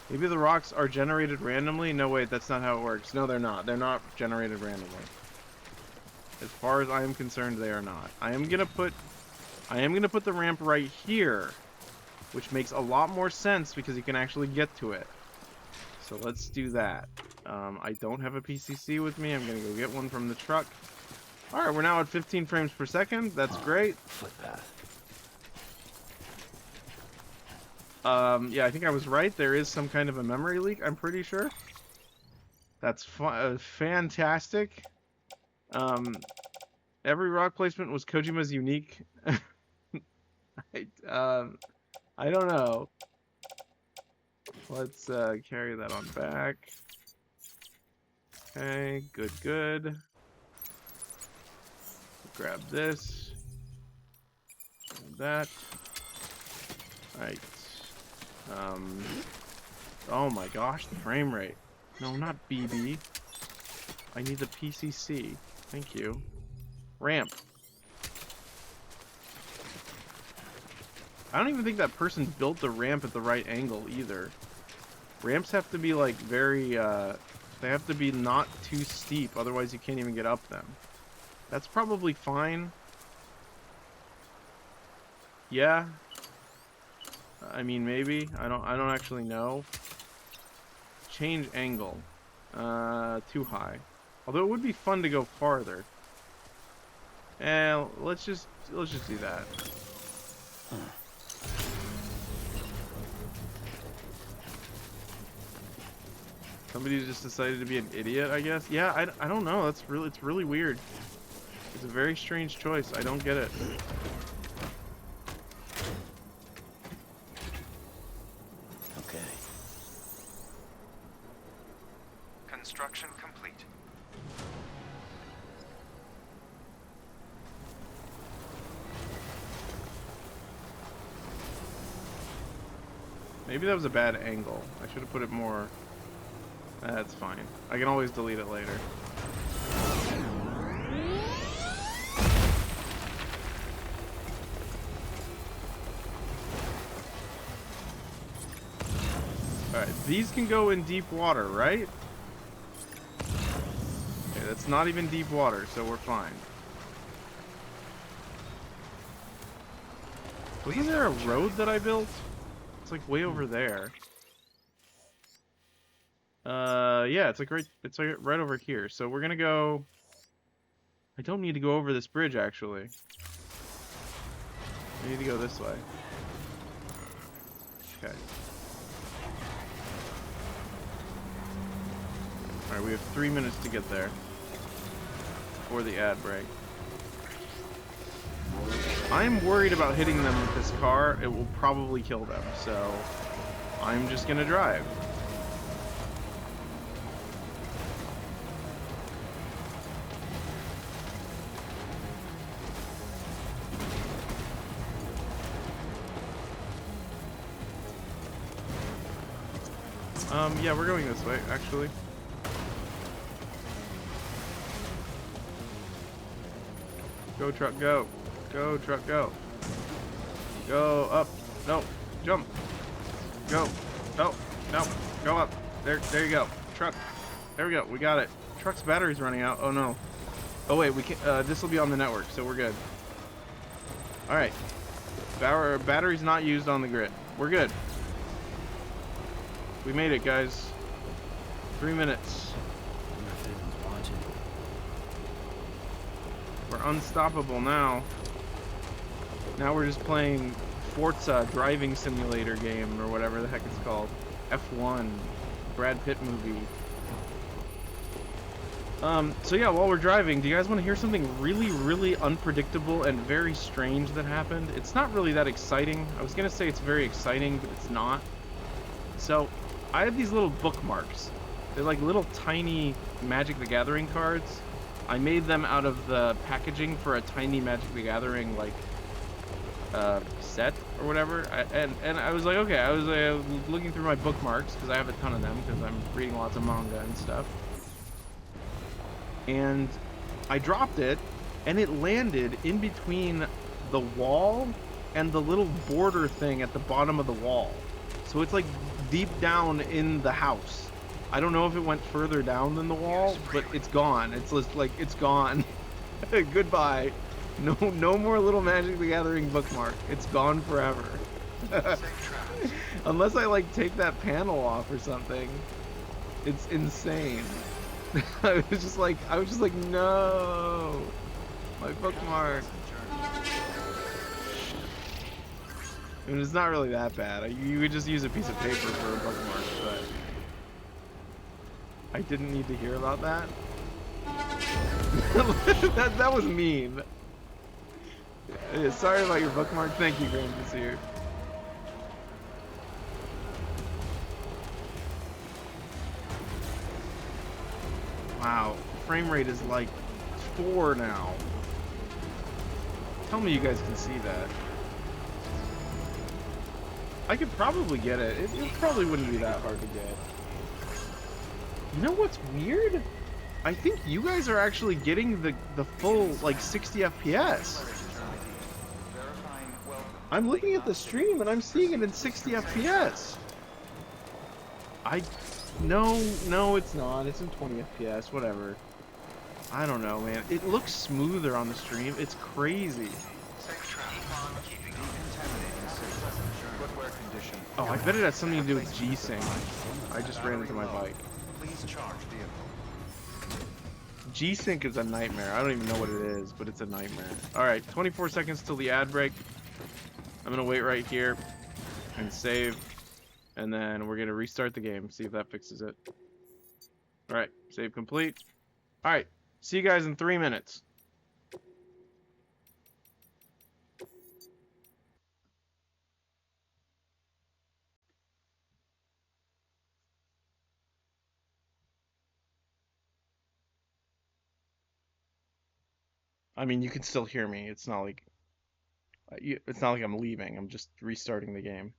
Maybe the rocks are generated randomly? No, wait, that's not how it works. No, they're not. They're not generated randomly. As far as I am concerned, they are not. I am gonna put the ramp right here, which makes a lot more sense because you can actually get to it. So let's do that. I don't have a PCC with me. I'm gonna go get one from the truck. Alright, we're now at 15 frames per second. That's great. Footpath. Yeah, I think I was right. There is some kind of a memory leak, I'm pretty sure. That's fantastic. Every rock placement was Kojima's unique. I don't know. Let's carry that on back. Okay, good, good. Grab this. And that. Right. Oh my gosh, the frame rate. No, not BB. I need the PCC. Thank you. Ramp. I don't even think that person built the ramp at the right angle either. Ramps have to be like very, they have to be not too steep, otherwise you can't even get up them. That's probably fine. Yeah. I mean, maybe. I don't actually know. Change angle. Too high. Although it would be fun to go farther. And let's just do that. Somebody just decided to be an idiot, I guess. Yeah, I don't know. It's really weird. It's a very strange choice. I don't get it. Okay. Construction complete. Maybe that was a bad angle. I should have put it more. That's fine. I can always delete it later. Alright, these can go in deep water, right? Okay, that's not even deep water, so we're fine. Wasn't there a road that I built? It's like way over there. Yeah, it's like right over here. So we're gonna go. I don't need to go over this bridge actually. I need to go this way. Okay. Alright, we have 3 minutes to get there. Before the ad break. I'm worried about hitting them with this car. It will probably kill them, so I'm just gonna drive. Yeah, we're going this way, actually. Go, truck, go. Go, truck, go. Go up. No. Jump. Go. No. No. Go up. There you go. Truck. There we go. We got it. Truck's battery's running out. Oh, no. Oh, wait. We can, this will be on the network, so we're good. Alright. Battery's not used on the grid. We're good. We made it, guys. 3 minutes. We're unstoppable now. Now we're just playing Forza driving simulator game or whatever the heck it's called. F1. Brad Pitt movie. So yeah, while we're driving, do you guys want to hear something really unpredictable and very strange that happened? It's not really that exciting. I was gonna say it's very exciting, but it's not. So, I have these little bookmarks. They're like little tiny Magic the Gathering cards. I made them out of the packaging for a tiny Magic the Gathering, like, set or whatever. And I was like, okay, I was looking through my bookmarks, because I have a ton of them, because I'm reading lots of manga and stuff. And I dropped it, and it landed in between the wall and the little border thing at the bottom of the wall. So it's like deep down in the house. I don't know if it went further down than the wall, but it's gone. It's just like, it's gone. Goodbye. No more little Magic the Gathering bookmark. It's gone forever. Unless I like take that panel off or something. It's insane. I was just like, no, my bookmark. I mean, it's not really that bad. You could just use a piece of paper for a bookmark, but I didn't need to hear about that. that was mean. Yeah, sorry about your bookmark. Thank you, Grand Vizier. Wow, frame rate is like 4 now. Tell me you guys can see that. I could probably get it. It probably wouldn't be that hard to get. You know what's weird? I think you guys are actually getting the full like 60 FPS. I'm looking at the stream and I'm seeing it in 60 FPS. No, it's not. It's in 20 FPS, whatever. I don't know, man. It looks smoother on the stream. It's crazy. Oh, I bet it has something to do with G-Sync. I just ran into my bike. Please charge vehicle. G-Sync is a nightmare. I don't even know what it is, but it's a nightmare. Alright, 24 seconds till the ad break. I'm gonna wait right here and save. And then we're gonna restart the game, see if that fixes it. Alright, save complete. Alright, see you guys in 3 minutes. I mean, you can still hear me. It's not like I'm leaving. I'm just restarting the game.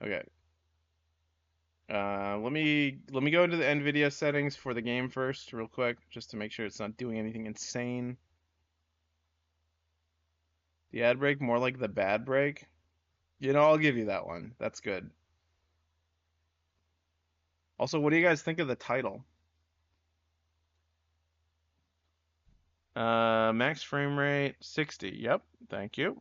Okay. Let me go into the NVIDIA settings for the game first, real quick, just to make sure it's not doing anything insane. The ad break, more like the bad break. You know, I'll give you that one. That's good. Also, what do you guys think of the title? Max frame rate 60. Yep, thank you.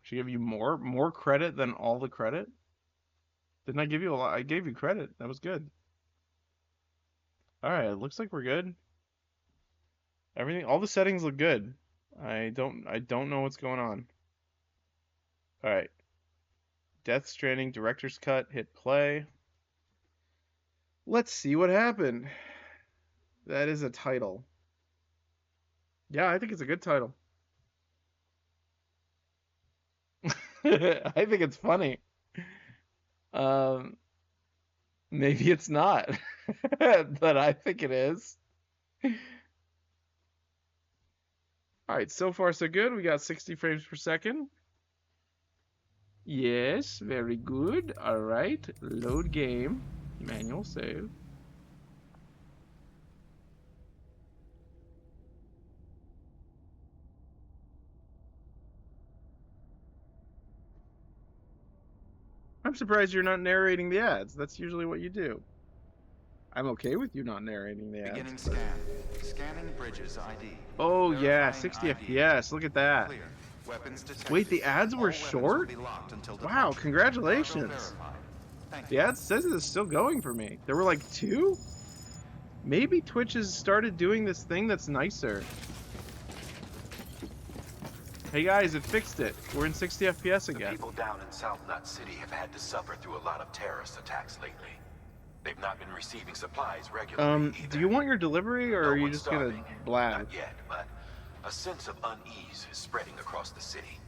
Should give you more credit than all the credit? Didn't I give you a lot? I gave you credit. That was good. All right, it looks like we're good. Everything, all the settings look good. I don't know what's going on. All right. Death Stranding Director's Cut. Hit play. Let's see what happened. That is a title. Yeah, I think it's a good title. I think it's funny. Maybe it's not, but I think it is. All right, so far so good. We got 60 frames per second. Yes, very good. All right, load game, manual save. I'm surprised you're not narrating the ads. That's usually what you do. I'm okay with you not narrating the ads. Beginning scan. Scanning bridges ID. Oh yeah, Verifying 60 ID. FPS. Look at that. Clear. Weapons detected. Wait, the ads All were weapons short? will be locked until Wow, departure. congratulations. Cargo verified. Thank The you. ad says it's still going for me. There were like 2? Maybe Twitch has started doing this thing that's nicer. Hey guys, it fixed it. We're in 60 FPS The again. people down in South Nut City have had to suffer through a lot of terrorist attacks lately. They've not been receiving supplies regularly either. Do you want your delivery or No are you one's just gonna starving. blab? Not yet, but a sense of unease is spreading across the city.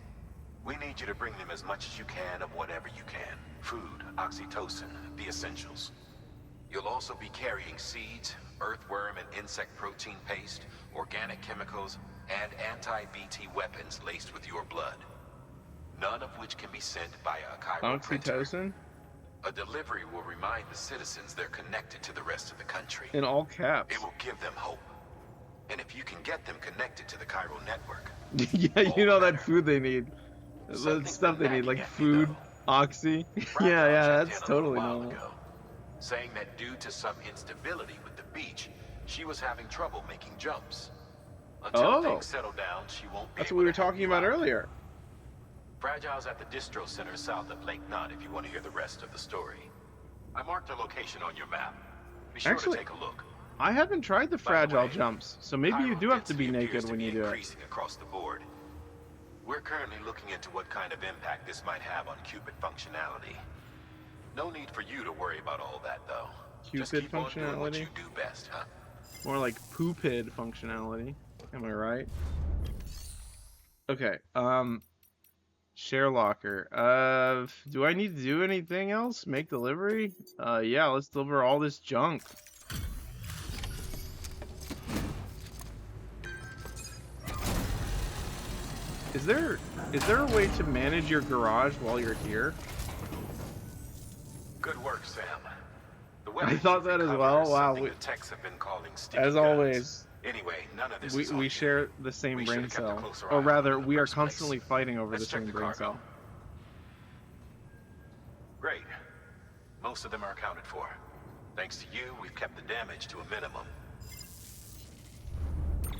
We need you to bring them as much as you can of whatever you can. Food, oxytocin, the essentials. You'll also be carrying seeds, earthworm and insect protein paste, organic chemicals, and anti-BT weapons laced with your blood. None of which can be sent via a Cairo printer. Oxytocin? A delivery will remind the citizens they're connected to the rest of the country. In all caps. It will give them hope. And if you can get them connected to the Cairo network, Yeah, you know that food they need. The Something stuff they need, nagging like at me, food, though. oxy. Fragile yeah, checked that's in a totally little while normal. ago, saying that due to some instability with the beach, she was having trouble making jumps. Until Oh. things settle down, she won't be That's able what we were to help talking you about out. earlier. Fragile's at the distro center south of Lake Knot if you want to hear the rest of the story. I marked her location on your map. Be sure Actually, to take a look. I haven't tried the By the fragile way, jumps, so maybe you Cairo do have to be density appears naked when be you do it. increasing across the board. We're currently looking into what kind of impact this might have on qubit functionality. No need for you to worry about all that, though. Just Cupid keep on doing what functionality. you do best, huh? More like poopid functionality. Am I right? Okay. Share locker. Do I need to do anything else? Make delivery? Yeah, let's deliver all this junk. Is there a way to manage your garage while you're here? Good work, Sam. The I weapons thought you've that as recovered well. are Wow, something the techs have been calling sticky as guns. always, Anyway, none of this is on we you. share the same We brain should've kept a cell. closer Or eye on rather, them in the we are first place. constantly fighting over the Let's check same the brain cargo. cell. Great. Most of them are accounted for. Thanks to you, we've kept the damage to a minimum.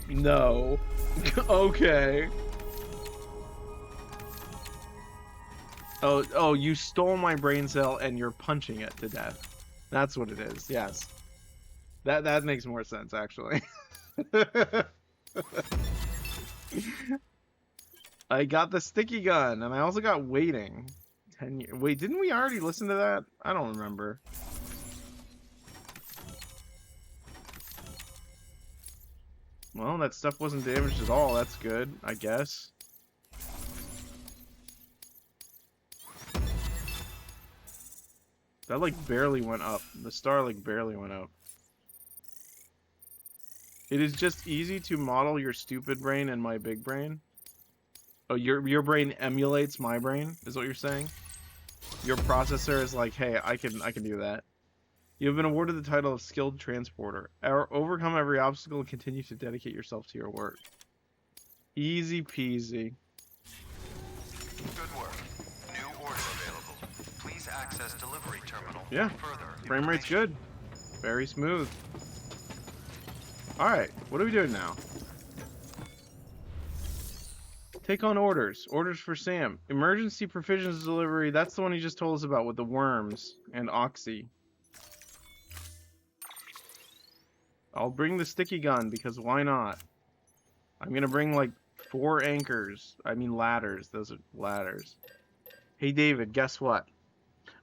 No. Okay. Oh, you stole my brain cell and you're punching it to death. That's what it is. Yes. That makes more sense actually. I got the sticky gun and I also got waiting. 10 years. Wait, didn't we already listen to that? I don't remember. Well, that stuff wasn't damaged at all. That's good, I guess. That like barely went up. The star like barely went up. It is just easy to model your stupid brain and my big brain. Oh, your brain emulates my brain, is what you're saying? Your processor is like, hey, I can do that. You have been awarded the title of skilled transporter. Overcome every obstacle and continue to dedicate yourself to your work. Easy peasy. Good work. New order available. Please access delivery terminal. Yeah. for further Frame rate's information. good. Very smooth. Alright, what are we doing now? Take on orders. Orders for Sam. Emergency provisions delivery. That's the one he just told us about with the worms and Oxy. I'll bring the sticky gun because why not? I'm gonna bring like 4 anchors. I mean ladders. Those are ladders. Hey David, guess what?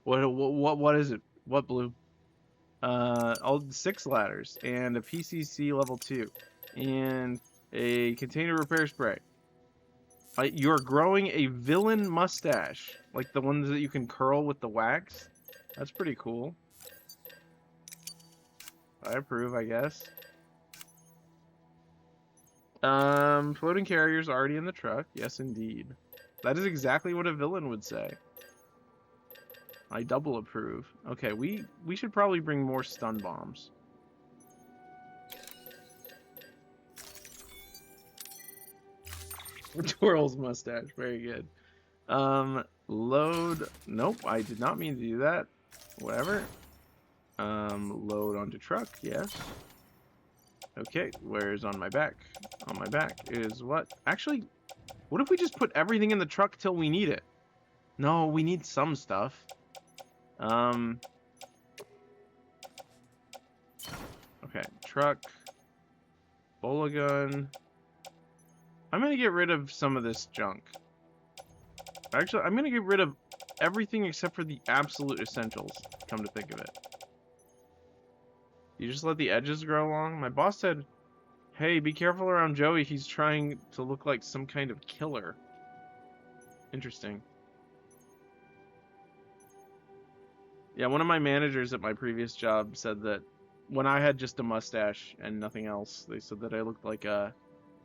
What is it? What blue? All 6 ladders and a PCC level 2 and a container repair spray. You're growing a villain mustache, like the ones that you can curl with the wax. That's pretty cool. I approve, I guess. Floating carriers already in the truck. Yes, indeed. That is exactly what a villain would say. I double approve. Okay, we should probably bring more stun bombs. Twirl's mustache, very good. Load. Nope, I did not mean to do that. Whatever. Load onto truck. Yes. Okay, where's on my back? On my back is what? Actually, what if we just put everything in the truck till we need it? No, we need some stuff. Okay, truck. Bola gun. I'm gonna get rid of some of this junk. Actually, I'm gonna get rid of everything except for the absolute essentials, come to think of it. You just let the edges grow long? My boss said, hey, be careful around Joey, he's trying to look like some kind of killer. Interesting. Yeah, one of my managers at my previous job said that when I had just a mustache and nothing else, they said that I looked like an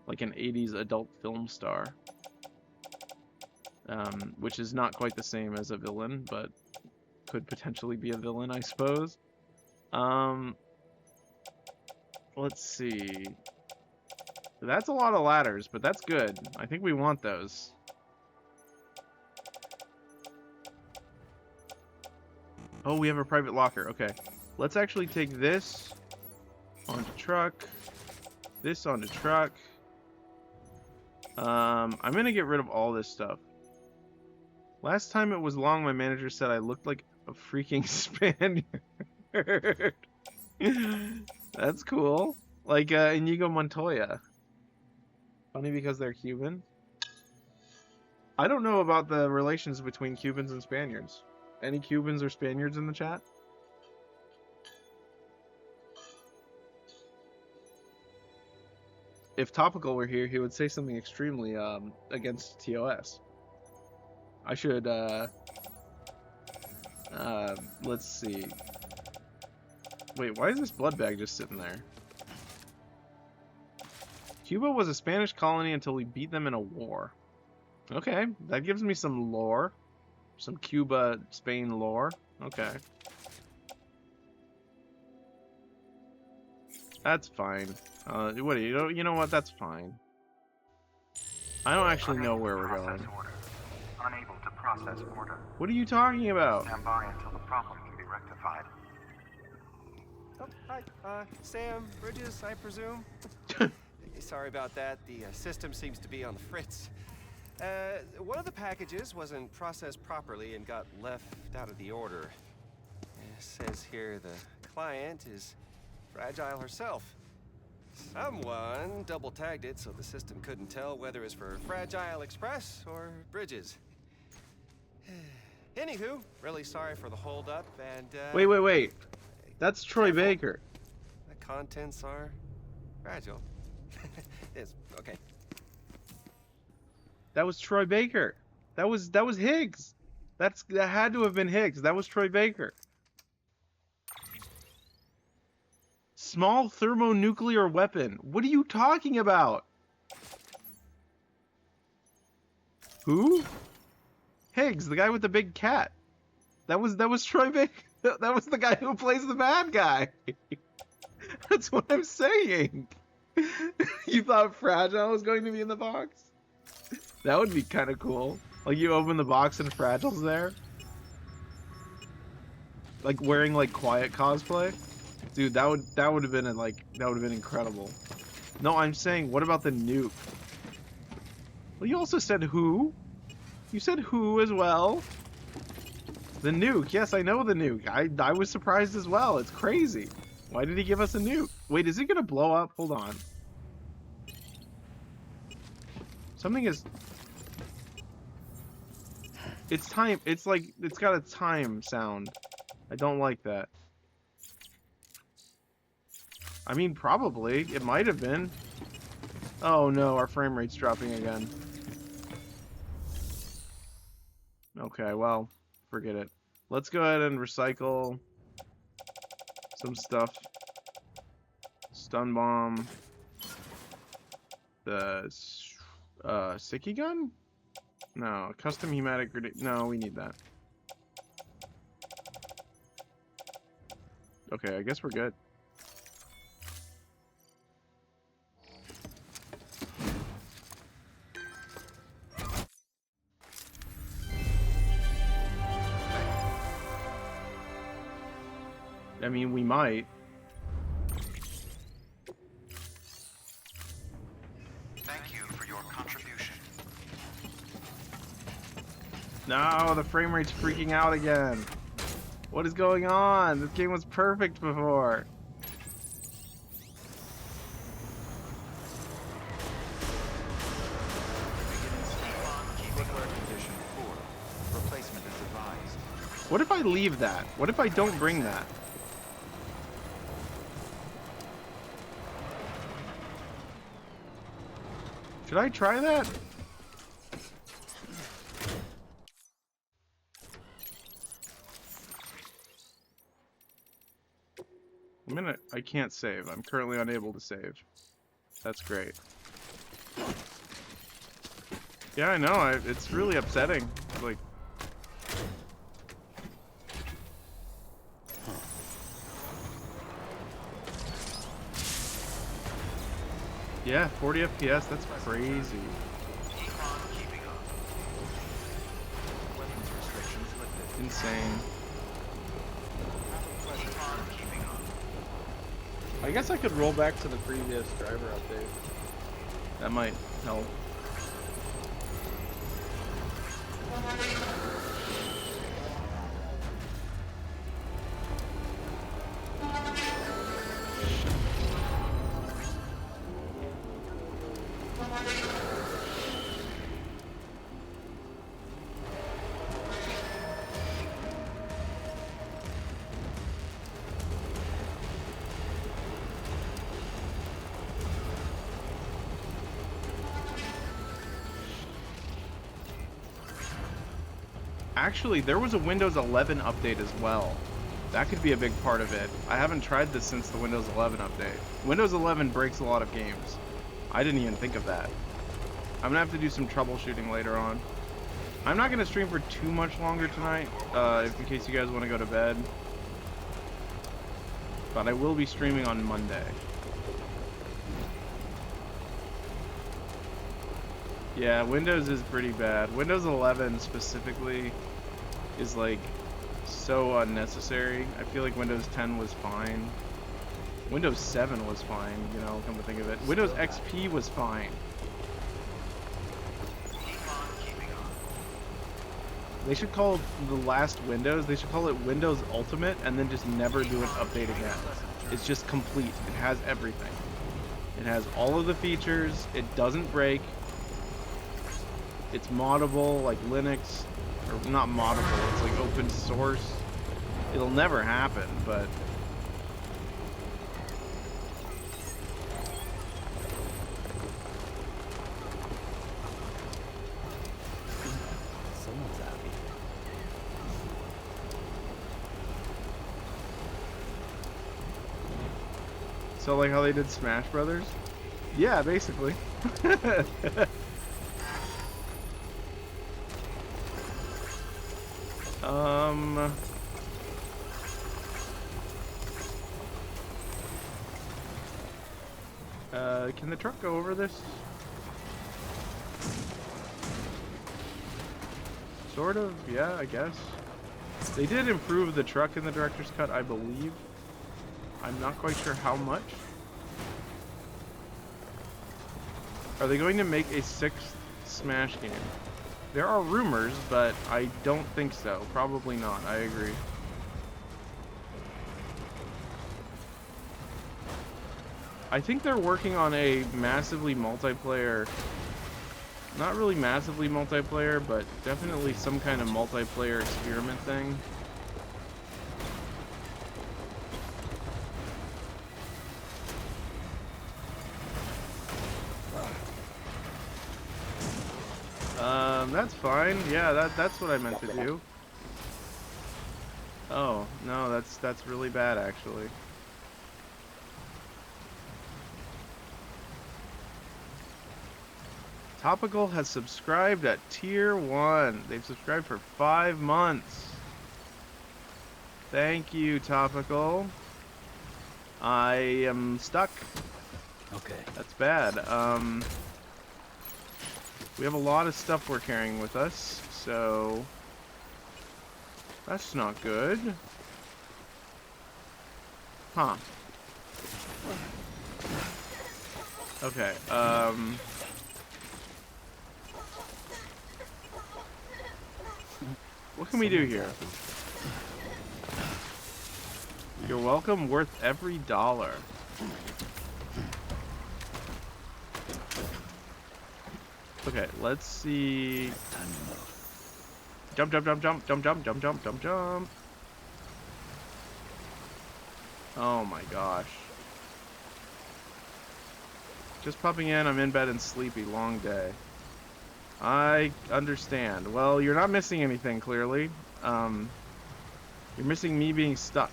80s adult film star. Which is not quite the same as a villain, but could potentially be a villain, I suppose. Let's see. That's a lot of ladders, but that's good. I think we want those. Oh, we have a private locker. Okay. Let's actually take this onto truck. This onto truck. I'm gonna get rid of all this stuff. Last time it was long, my manager said I looked like a freaking Spaniard. That's cool. Like Inigo Montoya. Funny because they're Cuban. I don't know about the relations between Cubans and Spaniards. Any Cubans or Spaniards in the chat? if Topical were here, he would say something extremely against TOS. I should let's see. Wait, why is this blood bag just sitting there? Cuba was a Spanish colony until we beat them in a war. Okay, that gives me some lore. Some Cuba, Spain lore. Okay. That's fine. What do you know what? That's fine. I don't actually know where we're going. Order. Unable to process order. What are you talking about? Stand by until the problem can be rectified. Oh, hi. Sam, Bridges, I presume? Sorry about that. The system seems to be on the fritz. One of the packages wasn't processed properly and got left out of the order. It says here the client is Fragile herself. Someone double-tagged it so the system couldn't tell whether it's for Fragile Express or Bridges. Anywho, really sorry for the holdup and, Wait. That's Troy Baker. The contents are fragile. It's okay. That was Troy Baker. That was Higgs. That had to have been Higgs. That was Troy Baker. Small thermonuclear weapon. What are you talking about? Who? Higgs, the guy with the big cat. That was Troy Baker. That was the guy who plays the bad guy. That's what I'm saying. You thought Fragile was going to be in the box? That would be kind of cool. Like you open the box and Fragile's there. Like wearing like Quiet cosplay. Dude, that would have been incredible. No, I'm saying, what about the nuke? Well, you also said who? You said who as well? The nuke. Yes, I know the nuke. I was surprised as well. It's crazy. Why did he give us a nuke? Wait, is it gonna blow up? Hold on. Something is... It's time. It's like, it's got a time sound. I don't like that. I mean, probably. It might have been. Oh no, our frame rate's dropping again. Okay, well, forget it. Let's go ahead and recycle some stuff. Stun bomb. The Sicky gun? No, custom hematic grenade. No, we need that. Okay, I guess we're good. I mean, we might. Thank you for your contribution. No, the frame rate's freaking out again. What is going on? This game was perfect before. Footwear condition 4. Replacement is advised. What if I leave that? What if I don't bring that? Should I try that? I can't save. I'm currently unable to save. That's great. Yeah, I know. It's really upsetting. Like, yeah, 40 FPS. That's crazy. Weapons restrictions lifted. Insane. I guess I could roll back to the previous driver update. That might help. Actually, there was a Windows 11 update as well. That could be a big part of it. I haven't tried this since the Windows 11 update. Windows 11 breaks a lot of games. I didn't even think of that. I'm gonna have to do some troubleshooting later on. I'm not gonna stream for too much longer tonight, in case you guys want to go to bed. But I will be streaming on Monday. Yeah, Windows is pretty bad. Windows 11 specifically is like so unnecessary. I feel like Windows 10 was fine. Windows 7 was fine, you know, come to think of it. Windows XP was fine. They should call the last Windows, they should call it Windows Ultimate and then just never do an update again. It's just complete. It has everything. It has all of the features. It doesn't break. It's moddable like Linux. Or not moddable, it's like open source. It'll never happen, but... Someone's happy. So like how they did Smash Brothers? Yeah, basically. Can the truck go over this? Sort of, yeah, I guess. They did improve the truck in the director's cut, I believe. I'm not quite sure how much. Are they going to make a 6th Smash game? There are rumors, but I don't think so. Probably not, I agree. I think they're working on a massively multiplayer, not really massively multiplayer, but definitely some kind of multiplayer experiment thing. That's fine. Yeah, that's what I meant to do. Oh, no, that's really bad actually. Topical has subscribed at tier 1. They've subscribed for 5 months. Thank you, Topical. I am stuck. Okay. That's bad. We have a lot of stuff we're carrying with us, so that's not good. Huh. Okay, what can we do here? You're welcome, worth every dollar. Okay, let's see. Time to move. Jump, jump, jump, jump, jump, jump, jump, jump, jump, jump. Oh my gosh. Just popping in, I'm in bed and sleepy, long day. I understand. Well, you're not missing anything, clearly. You're missing me being stuck.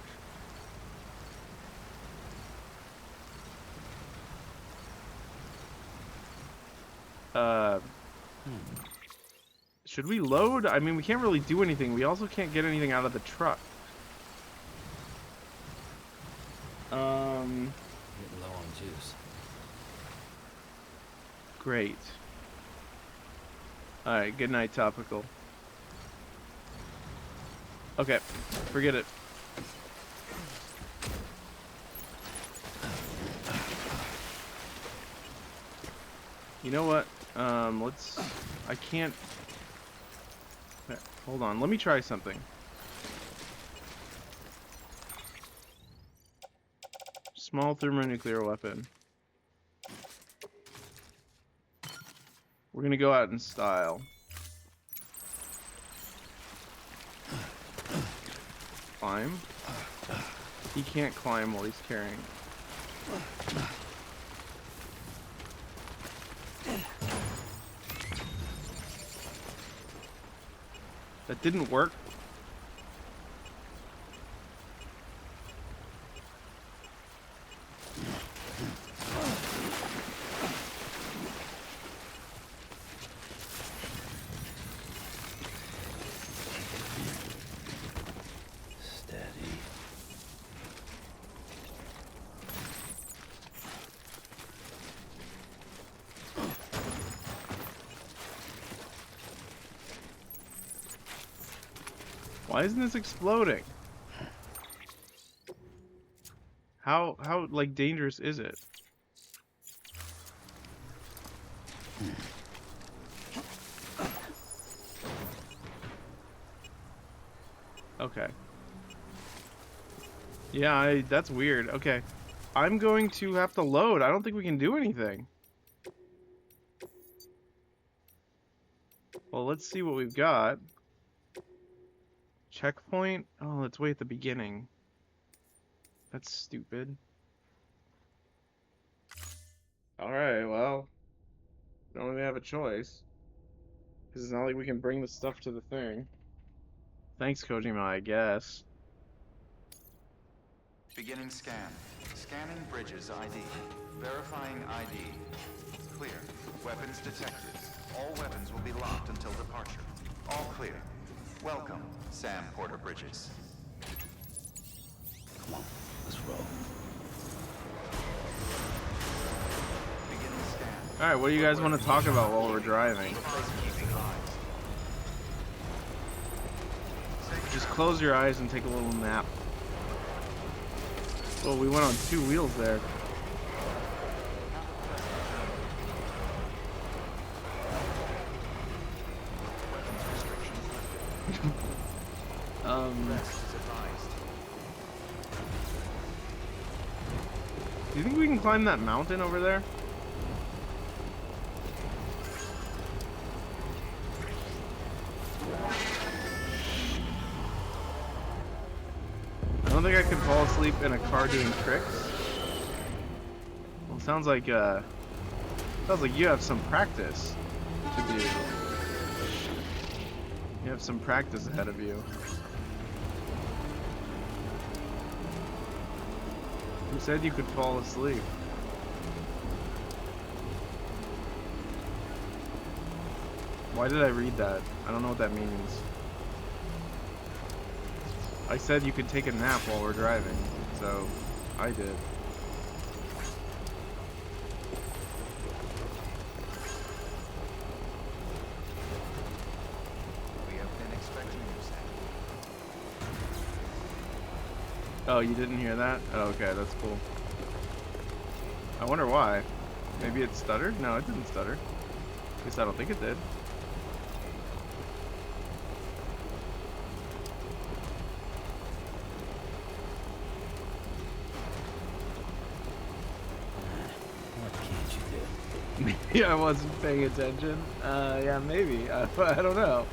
Should we load? I mean, we can't really do anything. We also can't get anything out of the truck. Getting low on juice. Great. Alright, good night, Topical. Okay, forget it. You know what? Let's... I can't... Hold on, let me try something. Small thermonuclear weapon. We're gonna go out in style. Climb. He can't climb while he's carrying. That didn't work. Steady. Why isn't this exploding? How like dangerous is it? Okay. Yeah, that's weird. Okay. I'm going to have to load. I don't think we can do anything. Well, let's see what we've got. Checkpoint? Oh, let's wait at the beginning. That's stupid. Alright, well. We don't really have a choice. Because it's not like we can bring the stuff to the thing. Thanks, Kojima, I guess. Beginning scan. Scanning bridges ID. Verifying ID. Clear. Weapons detected. All weapons will be locked until departure. All clear. Welcome, Sam Porter Bridges. Come on, let's roll. Beginning scan. Alright, what do you guys want to talk about while we're driving? Just close your eyes and take a little nap. Oh, we went on 2 wheels there. Do you think we can climb that mountain over there? I don't think I could fall asleep in a car doing tricks. Well, sounds like you have some practice to do. You have some practice ahead of you. Who said you could fall asleep? Why did I read that? I don't know what that means. I said you could take a nap while we're driving, so I did. We have been expecting you, Sam. Oh, you didn't hear that? Oh, okay, that's cool. I wonder why. Maybe it stuttered? No, it didn't stutter. At least I don't think it did. What can't you do? Maybe I wasn't paying attention. Yeah, maybe. I don't know.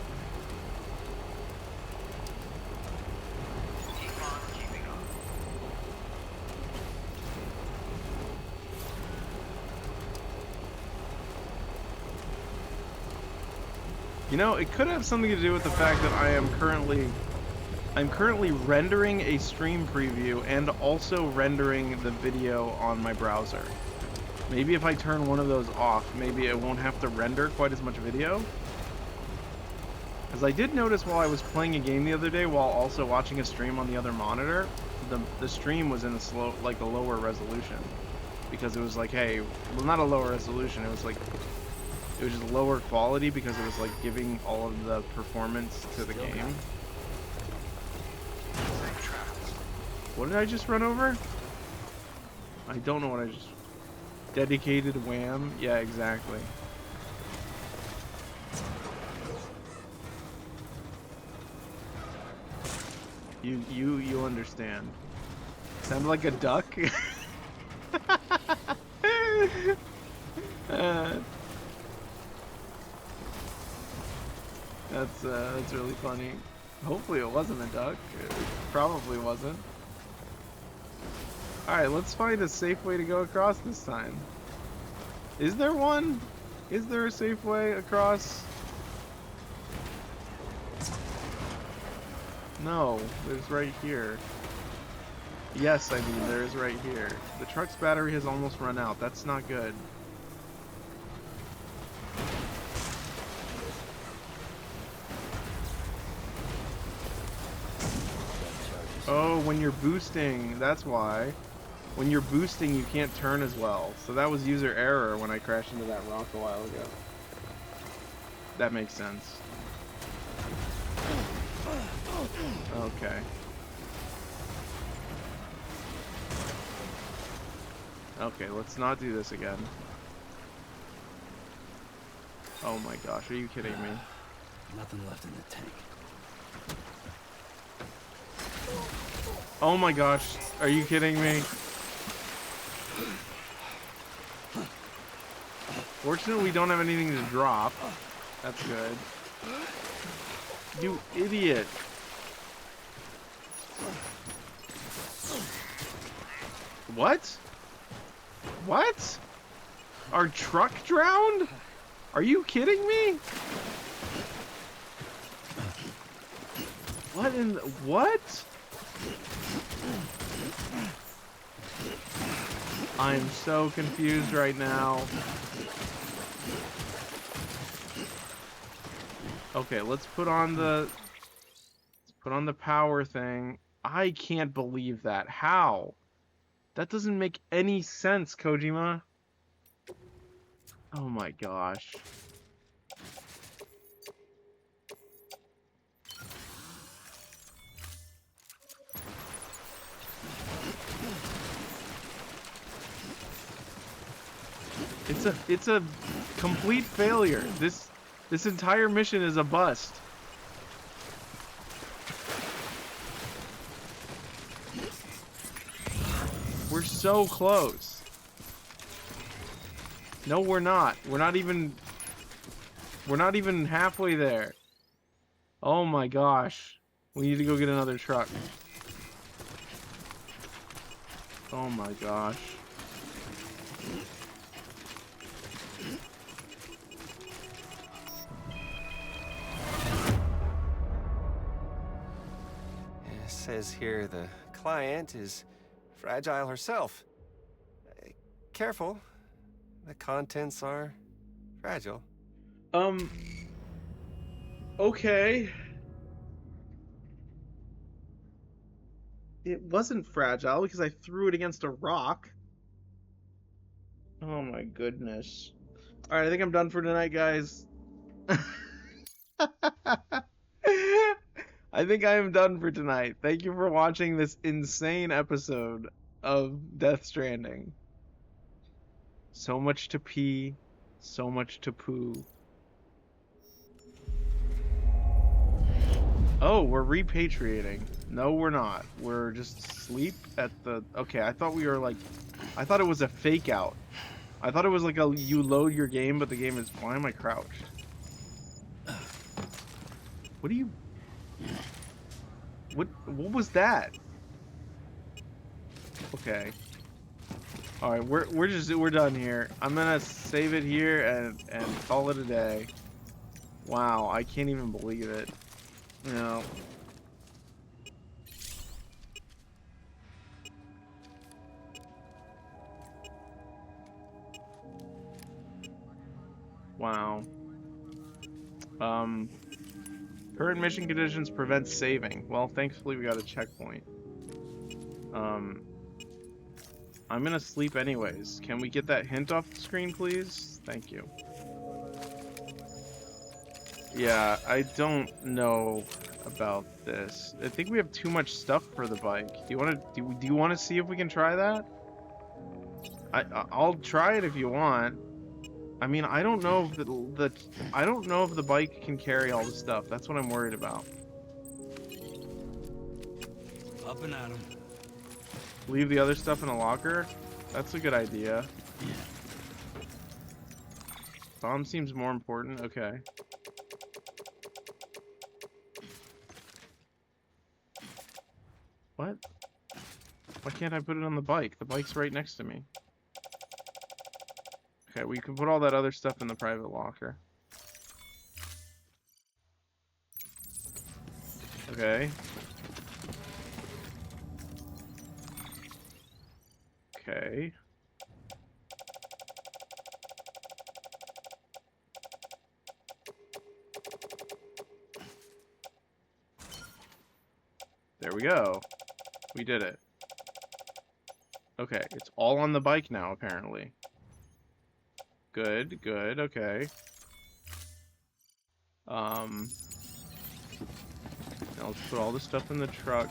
You know, it could have something to do with the fact that I'm currently rendering a stream preview and also rendering the video on my browser. Maybe if I turn one of those off, maybe it won't have to render quite as much video. As I did notice while I was playing a game the other day while also watching a stream on the other monitor, the stream was in a lower resolution. Because it was like, hey, well, not a lower resolution, it was just lower quality because it was like giving all of the performance to the game. What did I just run over? I don't know what I just... Dedicated wham? Yeah, exactly. You understand. Sound like a duck? That's really funny. Hopefully it wasn't a duck. It probably wasn't. Alright, let's find a safe way to go across this time. Is there one? Is there a safe way across? No, there's right here. Yes, I mean, there is right here. The truck's battery has almost run out. That's not good. Oh, when you're boosting, that's why. When you're boosting, you can't turn as well. So that was user error when I crashed into that rock a while ago. That makes sense. Okay. Okay, let's not do this again. Oh my gosh, are you kidding me? Nothing left in the tank. Oh my gosh, are you kidding me? Fortunately, we don't have anything to drop. That's good. You idiot. What? What? Our truck drowned? Are you kidding me? What in the, what? I'm so confused right now. Okay, let's put on the power thing. I can't believe that. How? That doesn't make any sense, Kojima. Oh my gosh. It's a complete failure. This entire mission is a bust. We're so close. No, we're not. We're not even halfway there. Oh my gosh. We need to go get another truck. Oh my gosh. It says here the client is fragile herself. Careful. The contents are fragile. Okay. It wasn't fragile because I threw it against a rock. Oh my goodness. Alright, I think I'm done for tonight, guys. I think I am done for tonight. Thank you for watching this insane episode of Death Stranding. So much to pee, so much to poo. Oh, we're repatriating. No, we're not. We're just asleep at the... Okay, I thought we were like... I thought it was a fake out. I thought it was like a you load your game, but the game is... Why am I crouched? What do you... What was that? Okay. Alright, we're done here. I'm gonna save it here and call it a day. Wow, I can't even believe it. You know. Wow. Current mission conditions prevent saving. Well, thankfully we got a checkpoint. I'm gonna sleep anyways. Can we get that hint off the screen, please? Thank you. Yeah, I don't know about this. I think we have too much stuff for the bike. Do you want to see if we can try that? I'll try it if you want. I mean, I don't know if I don't know if the bike can carry all the stuff. That's what I'm worried about. Up and at 'em. Leave the other stuff in a locker? That's a good idea. Bomb seems more important. Okay. What? Why can't I put it on the bike? The bike's right next to me. Okay, we can put all that other stuff in the private locker. Okay. Okay. There we go. We did it. Okay, it's all on the bike now, apparently. Good, good, okay. Now let's put all this stuff in the truck.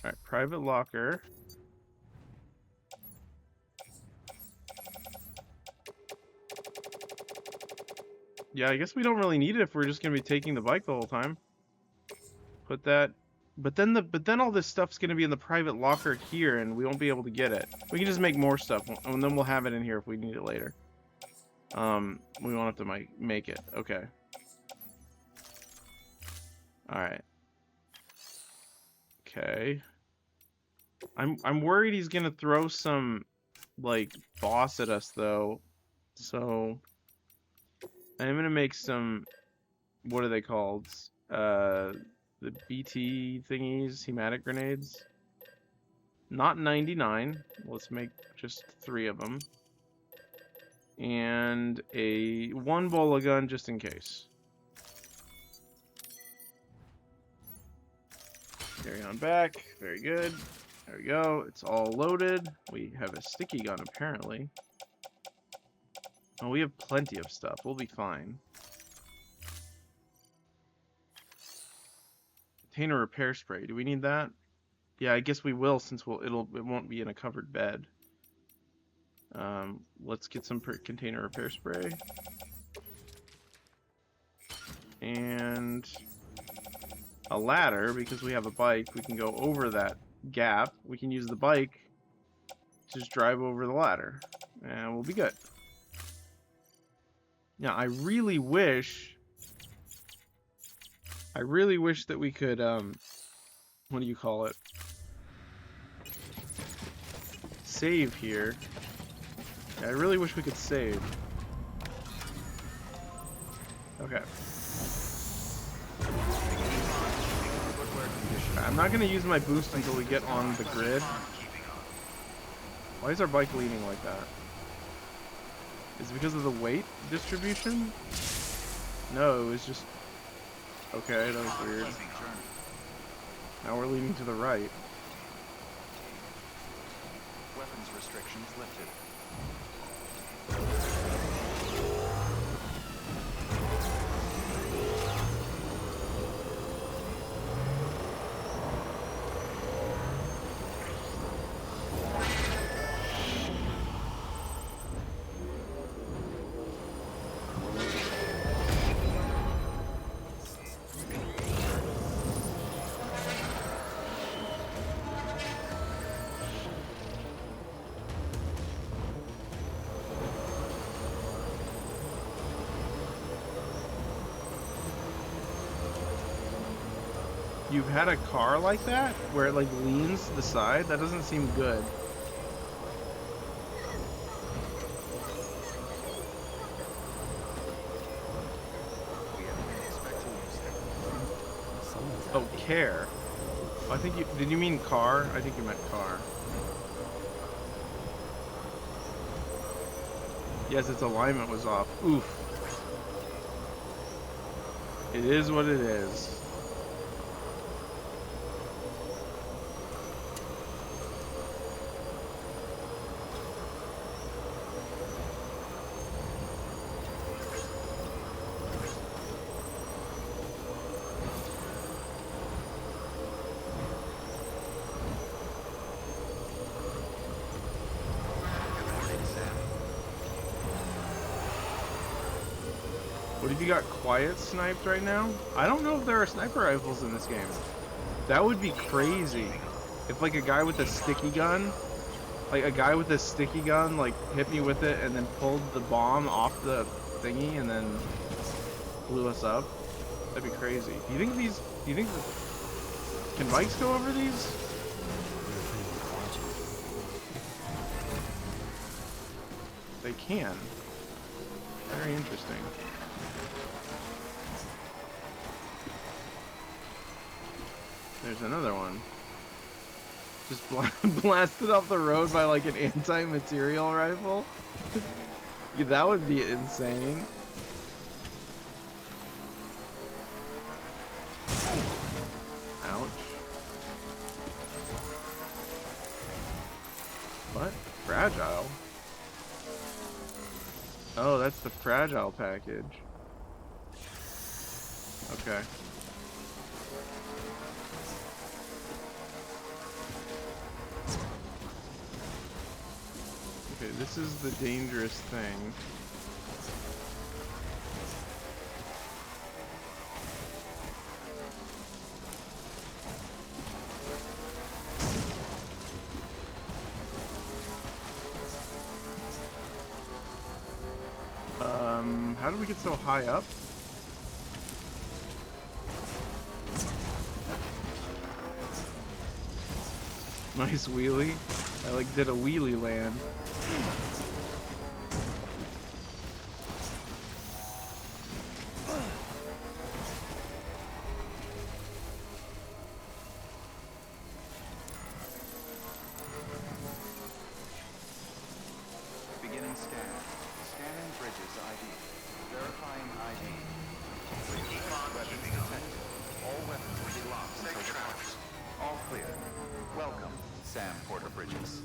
Alright, private locker. Yeah, I guess we don't really need it if we're just gonna be taking the bike the whole time. Put that, but then all this stuff's gonna be in the private locker here, and we won't be able to get it. We can just make more stuff, and then we'll have it in here if we need it later. We won't have to make it. Okay. All right. Okay. I'm worried he's gonna throw some like boss at us though, so I'm gonna make some. What are they called? The BT thingies, hematic grenades. Not 99. Let's make just 3 of them. And a 1 bola gun just in case. Carry on back. Very good. There we go. It's all loaded. We have a sticky gun apparently. Oh, we have plenty of stuff. We'll be fine. Container repair spray. Do we need that? Yeah, I guess we will since it won't be in a covered bed. Let's get some container repair spray. And a ladder, because we have a bike. We can go over that gap. We can use the bike to just drive over the ladder. And we'll be good. Now, I really wish that we could, what do you call it? Save here. Yeah, I really wish we could save. Okay. I'm not gonna use my boost until we get on the grid. Why is our bike leaning like that? Is it because of the weight distribution? No, it was just... Okay, that was weird. Now we're leaning to the right. Weapons restrictions lifted. You've had a car like that? Where it like leans to the side? That doesn't seem good. Oh, care. I think you... Did you mean car? I think you meant car. Yes, its alignment was off. Oof. It is what it is. What have you got quiet sniped right now? I don't know if there are sniper rifles in this game. That would be crazy. If like a guy with a sticky gun, like hit me with it and then pulled the bomb off the thingy and then blew us up. That'd be crazy. Do you think can bikes go over these? They can. Very interesting. There's another one. Just blasted off the road by like an anti-material rifle? Yeah, that would be insane. Ouch. What? Fragile? Oh, that's the fragile package. Okay. Okay, this is the dangerous thing. How did we get so high up? Nice wheelie. I like did a wheelie land. Beginning scan. Scanning bridges ID. Verifying ID. Weapons detected. All weapons will be locked until departure. All clear. Welcome, Sam Porter Bridges.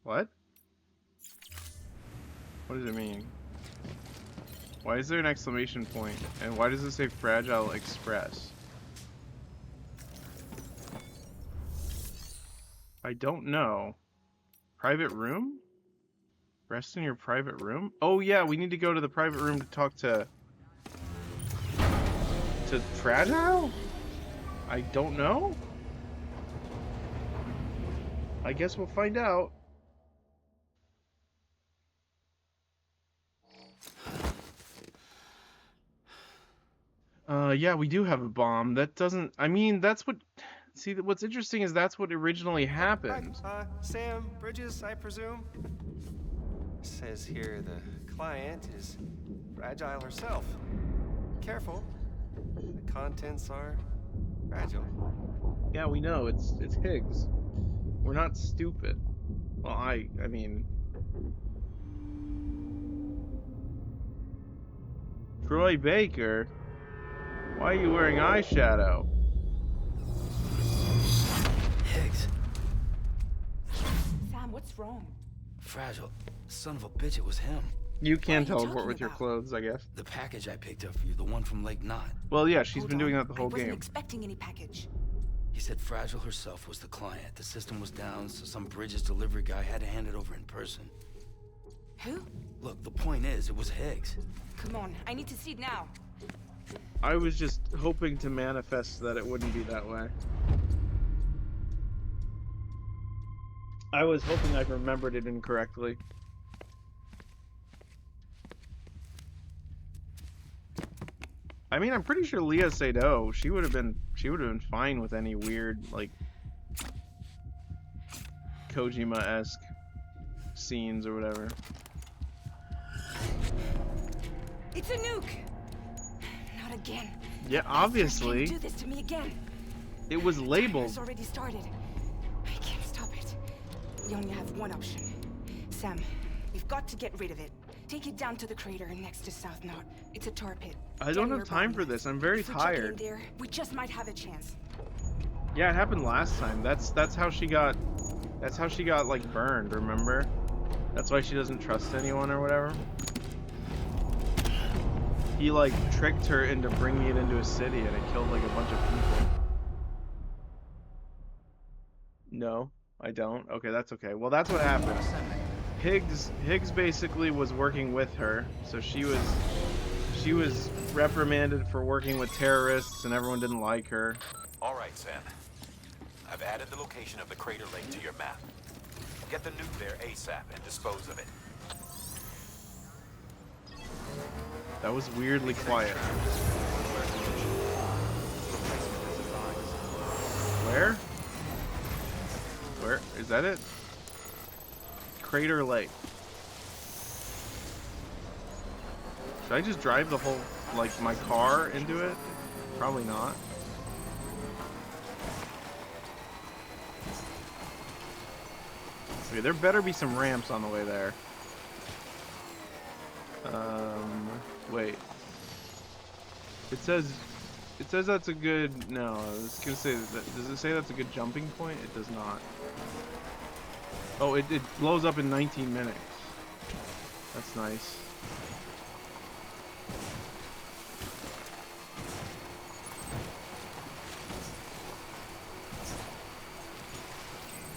What? What does it mean? Why is there an exclamation point? And why does it say Fragile Express? I don't know. Private room? Rest in your private room? Oh yeah, we need to go to the private room to talk to Fragile? I don't know. I guess we'll find out. Yeah, we do have a bomb. That doesn't... I mean, that's what... See, what's interesting is that's what originally happened. Hi, Sam Bridges, I presume? Says here the client is Fragile herself. Careful. The contents are fragile. Yeah, we know. It's Higgs. We're not stupid. Well, I mean... Troy Baker? Why are you wearing eyeshadow? Higgs. Sam, what's wrong? Fragile. Son of a bitch, it was him. You can What are you teleport talking with your about? clothes, I guess. The package I picked up for you, the one from Lake Knot. Well, yeah, she's Hold been on. doing that the whole I wasn't game. expecting any package. He said Fragile herself was the client. The system was down, so some Bridges delivery guy had to hand it over in person. Who? Look, the point is, it was Higgs. Come on, I need to see it now. I was just hoping to manifest that it wouldn't be that way. I was hoping I remembered it incorrectly. I mean, I'm pretty sure Leah Seydoux, she would have been fine with any weird, like, Kojima-esque scenes or whatever. It's a nuke! Not again. Yeah, Can't obviously. do this to me again. It was labeled. It's already started. I can't stop it. We only have one option. Sam, we've got to get rid of it. Take it down to the crater next to South Knot. It's a tar pit. I don't have time for this. I'm very If we check in tired. there, we just might have a chance. Yeah, it happened last time. That's how she got like burned, remember? That's why she doesn't trust anyone or whatever. He like tricked her into bringing it into a city and it killed like a bunch of people. No, I don't. Okay, that's okay. Well, that's what happened. Higgs basically was working with her, so she was reprimanded for working with terrorists and everyone didn't like her. All right, Sam. I've added the location of the crater lake to your map. Get the nuke there ASAP and dispose of it. That was weirdly quiet. Where? Where? Is that it? Crater Lake. I just drive the whole, like, my car into it? Probably not. Okay, there better be some ramps on the way there. Wait. It says that's a good, no, I was gonna say, does it say that's a good jumping point? It does not. Oh, it blows up in 19 minutes. That's nice.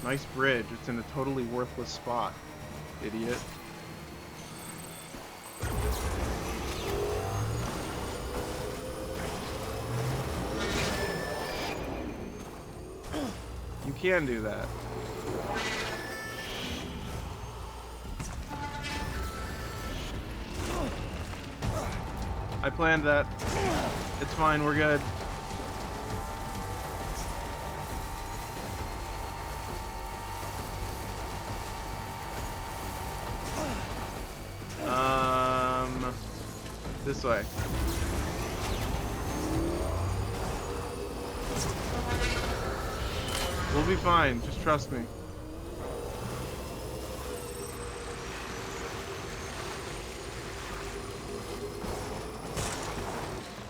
Nice bridge. It's in a totally worthless spot, idiot. You can do that. I planned that. It's fine, we're good. This way. We'll be fine, just trust me.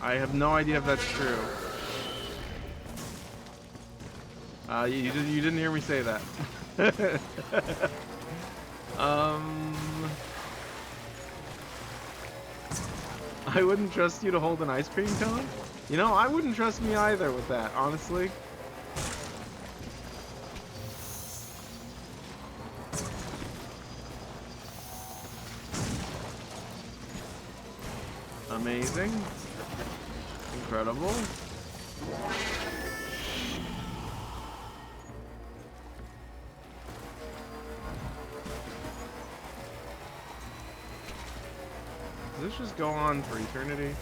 I have no idea if that's true. You didn't hear me say that. I wouldn't trust you to hold an ice cream cone? You know, I wouldn't trust me either with that, honestly. Amazing. Incredible. Does this just go on for eternity?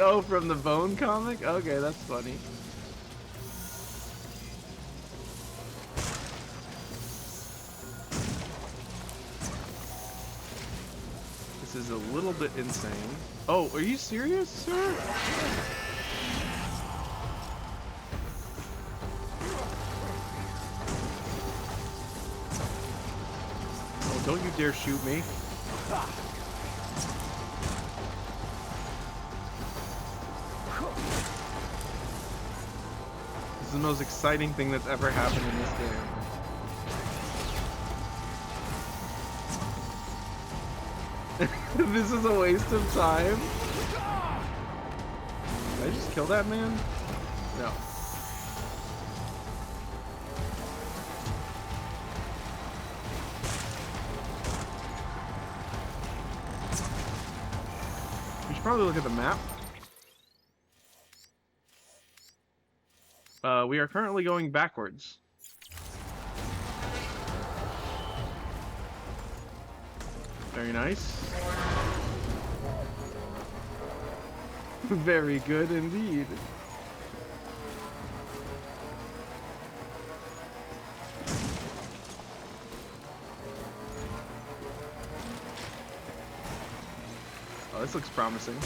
Oh, from the Bone comic? Okay, that's funny. This is a little bit insane. Oh, are you serious, sir? Oh, don't you dare shoot me. This is the most exciting thing that's ever happened in this game. This is a waste of time. Did I just kill that man? No. We should probably look at the map. We are currently going backwards. Very nice. Very good indeed. Oh, this looks promising.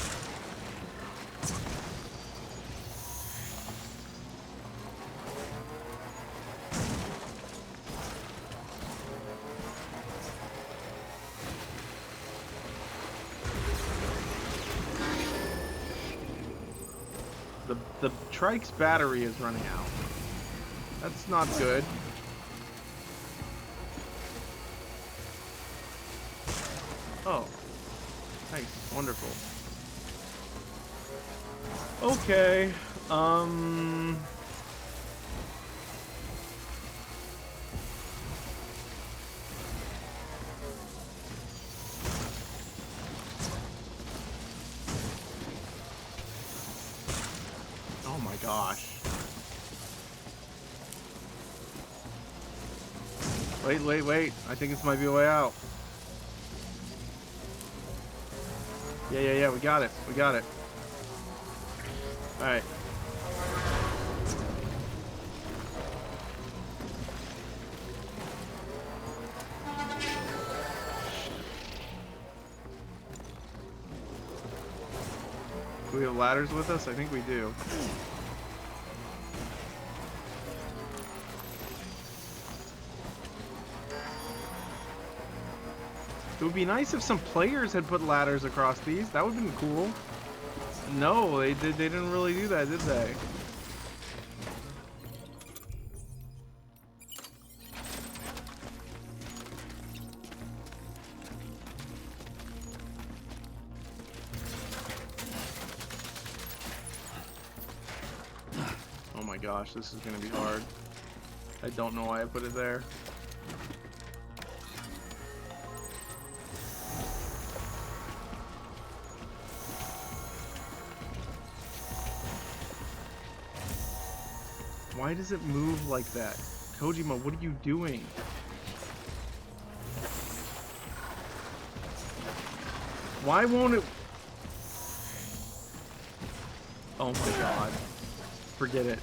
The trike's battery is running out. That's not good. Oh. Nice. Wonderful. Okay. Oh my gosh. Wait, wait, wait. I think this might be a way out. Yeah, yeah, yeah. We got it. We got it. All right. Do we have ladders with us? I think we do. It would be nice if some players had put ladders across these. That would have been cool. No, they didn't really do that, did they? Oh my gosh, this is gonna be hard. I don't know why I put it there. Why does it move like that? Kojima, what are you doing? Why won't it? Oh my god. Forget it.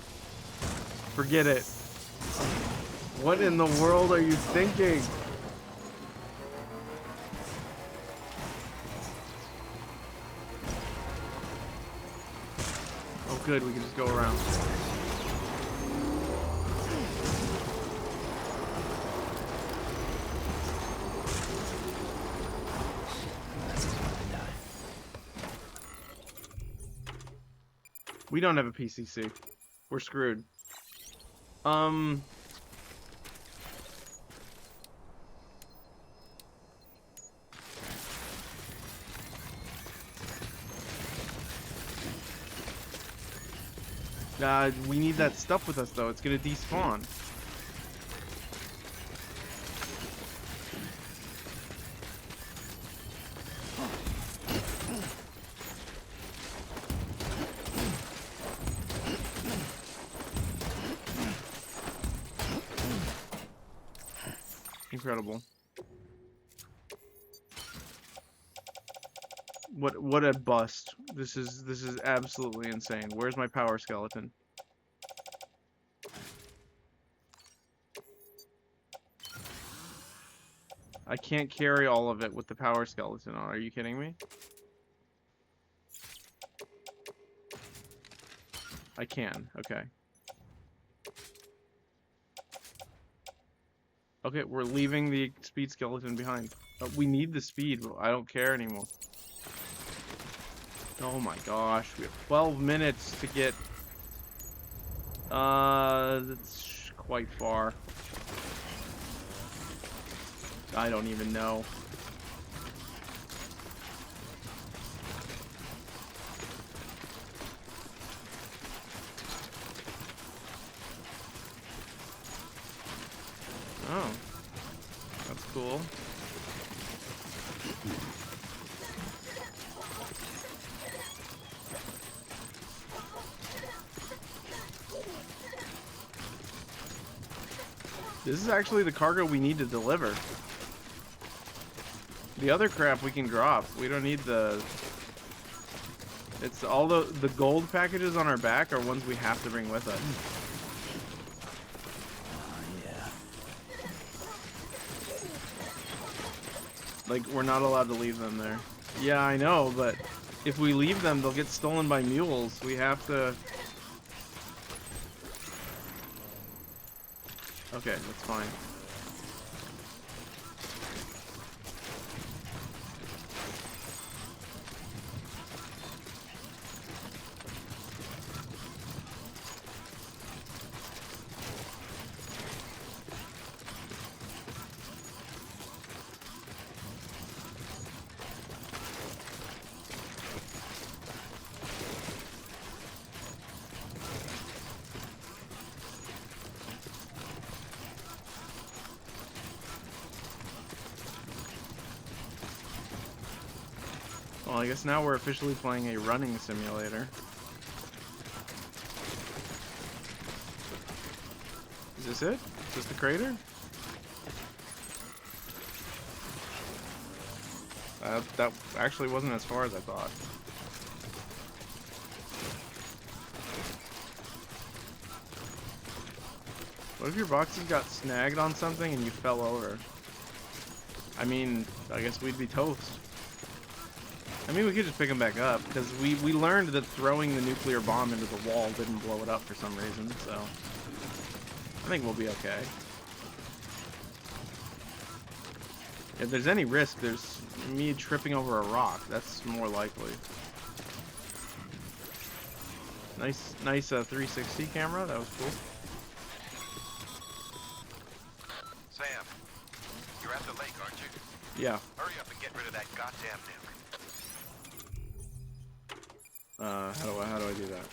Forget it. What in the world are you thinking? Oh good, we can just go around. We don't have a PCC. We're screwed. We need that stuff with us though. It's gonna despawn. Incredible. What a bust. This is absolutely insane. Where's my power skeleton? I can't carry all of it with the power skeleton on. Are you kidding me? I can. Okay. Okay, we're leaving the speed skeleton behind. We need the speed. I don't care anymore. Oh my gosh, we have 12 minutes to get... that's quite far. I don't even know. Oh. That's cool. This is actually the cargo we need to deliver. The other crap we can drop. We don't need the... It's all the gold packages on our back are ones we have to bring with us. Yeah. Like, we're not allowed to leave them there. Yeah, I know, but if we leave them, they'll get stolen by mules. We have to... Okay, that's fine. Well, I guess now we're officially playing a running simulator. Is this it? Is this the crater? That actually wasn't as far as I thought. What if your boxes got snagged on something and you fell over? I mean, I guess we'd be toast. I mean, we could just pick them back up, because we learned that throwing the nuclear bomb into the wall didn't blow it up for some reason, so I think we'll be okay. If there's any risk, there's me tripping over a rock. That's more likely. Nice 360 camera. That was cool. Sam, you're at the lake, aren't you? Yeah. Hurry up and get rid of that goddamn nuke. How do I do that?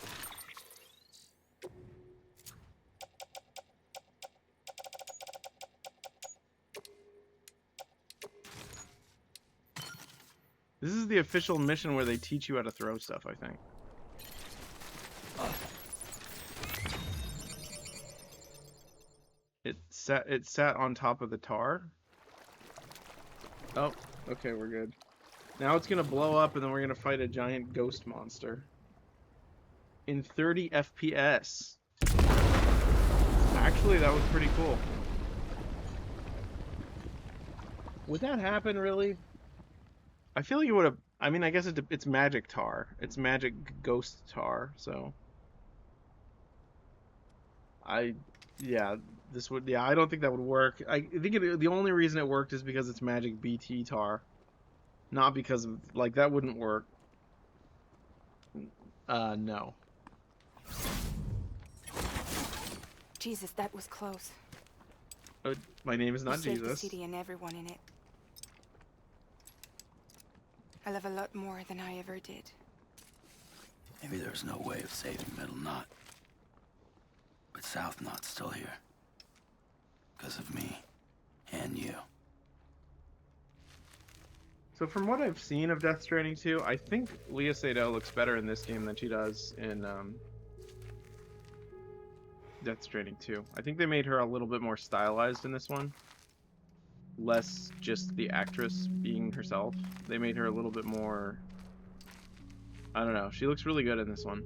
This is the official mission where they teach you how to throw stuff, I think. It sat on top of the tar. Oh, okay, we're good. Now it's gonna blow up and then we're gonna fight a giant ghost monster. In 30 FPS. Actually, that was pretty cool. Would that happen, really? I feel like it would have... I mean, I guess it's magic tar. It's magic ghost tar, so... Yeah, this would... Yeah, I don't think that would work. I think the only reason it worked is because it's magic BT tar. Not because of... Like, that wouldn't work. No. Jesus, that was close. My name is not You saved the Jesus. city and everyone in it. I love a lot more than I ever did. Maybe there's no way of saving Middle Knot. But South Knot's still here. Because of me. And you. So from what I've seen of Death Stranding 2, I think Leah Seydoux looks better in this game than she does in Death Stranding 2. I think they made her a little bit more stylized in this one. Less just the actress being herself. They made her a little bit more... I don't know. She looks really good in this one.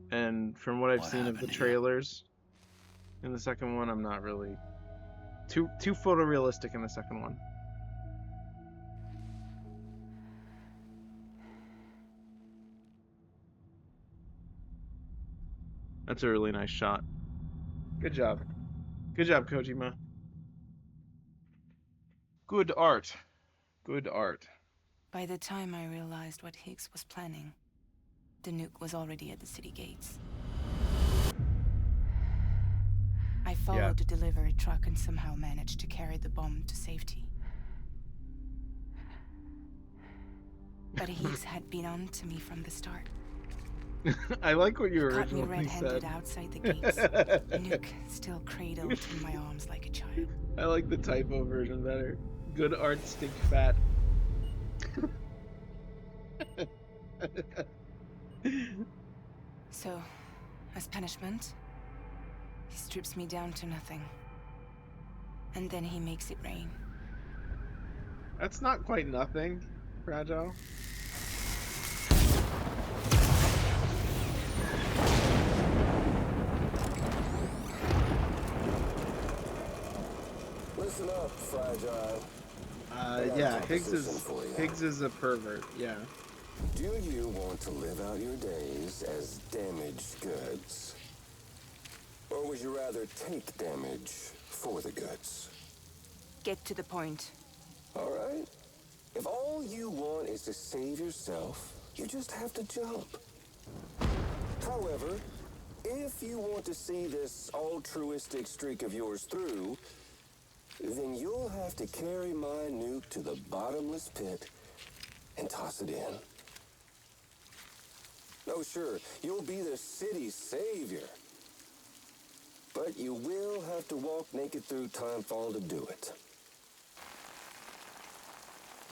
And from what I've seen of the trailers in the second one, I'm not really... Too photorealistic in the second one. That's a really nice shot. Good job. Good job, Kojima. Good art. Good art. By the time I realized what Higgs was planning, the nuke was already at the city gates. I followed the delivery truck and somehow managed to carry the bomb to safety. But Higgs had been on to me from the start. I like what you Caught me originally red-handed said. outside the gates. The nuke still cradled in my arms like a child. I like the typo version better. Good art, stink fat. So, as punishment, he strips me down to nothing. And then he makes it rain. That's not quite nothing, Fragile. Listen up, Fragile. Yeah, Higgs is a pervert, yeah. Do you want to live out your days as damaged goods? Or would you rather take damage for the goods? Get to the point. All right. If all you want is to save yourself, you just have to jump. However, if you want to see this altruistic streak of yours through, then you'll have to carry my nuke to the bottomless pit and toss it in. Oh, sure, you'll be the city's savior. But you will have to walk naked through Timefall to do it.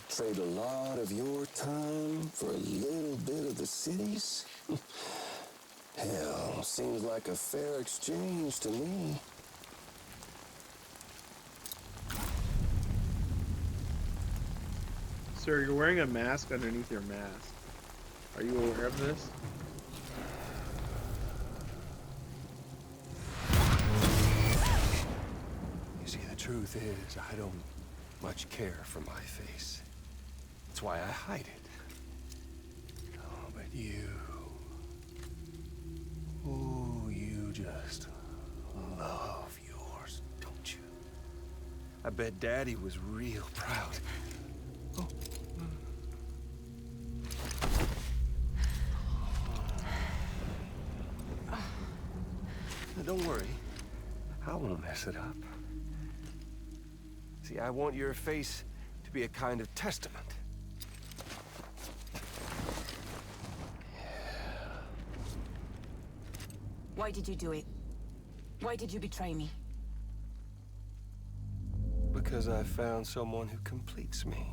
Trade a lot of your time for a little bit of the city's? Hell, seems like a fair exchange to me. Sir, you're wearing a mask underneath your mask. Are you aware of this? You see, the truth is, I don't much care for my face. That's why I hide it. Oh, but you... Ooh, you just love yours, don't you? I bet Daddy was real proud. Oh. Now, don't worry. I won't mess it up. See, I want your face to be a kind of testament. Why did you do it? Why did you betray me? Because I found someone who completes me.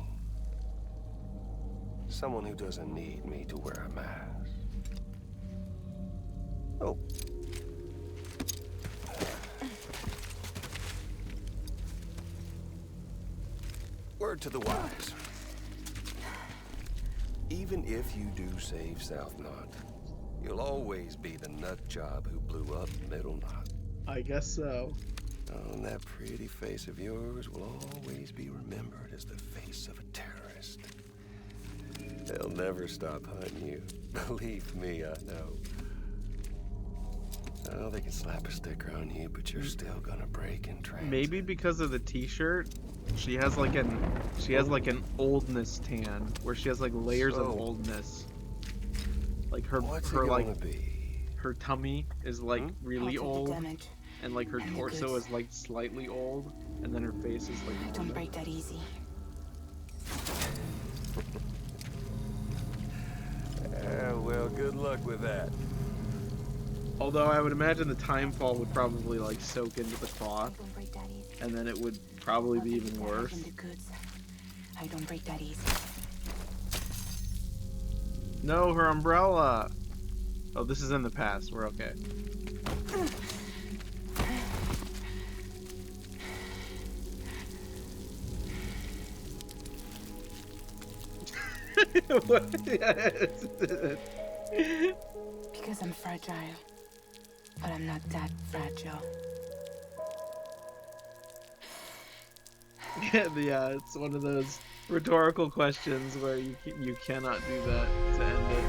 Someone who doesn't need me to wear a mask. Oh. Word to the wise. Even if you do save South Knot, you'll always be the nut job who blew up Middle Knot. I guess so. Oh, and that pretty face of yours will always be remembered as the face of a terrorist. They'll never stop hunting you. Believe me, I know. Oh, they can slap a sticker on you, but you're still gonna break in transit. Maybe because of the t-shirt, she has like an oldness tan where she has like layers of oldness. Like her her tummy is like really old, and like her torso is like slightly old, and then her face is like I don't break that easy. Well, good luck with that. Although I would imagine the time fall would probably like soak into the cloth, I don't break that easy. and then it would probably be even worse. I don't break that easy. No, her umbrella. Oh, this is in the past. We're okay. Because I'm fragile. But I'm not that fragile. Yeah, it's one of those rhetorical questions where you cannot do that to end it.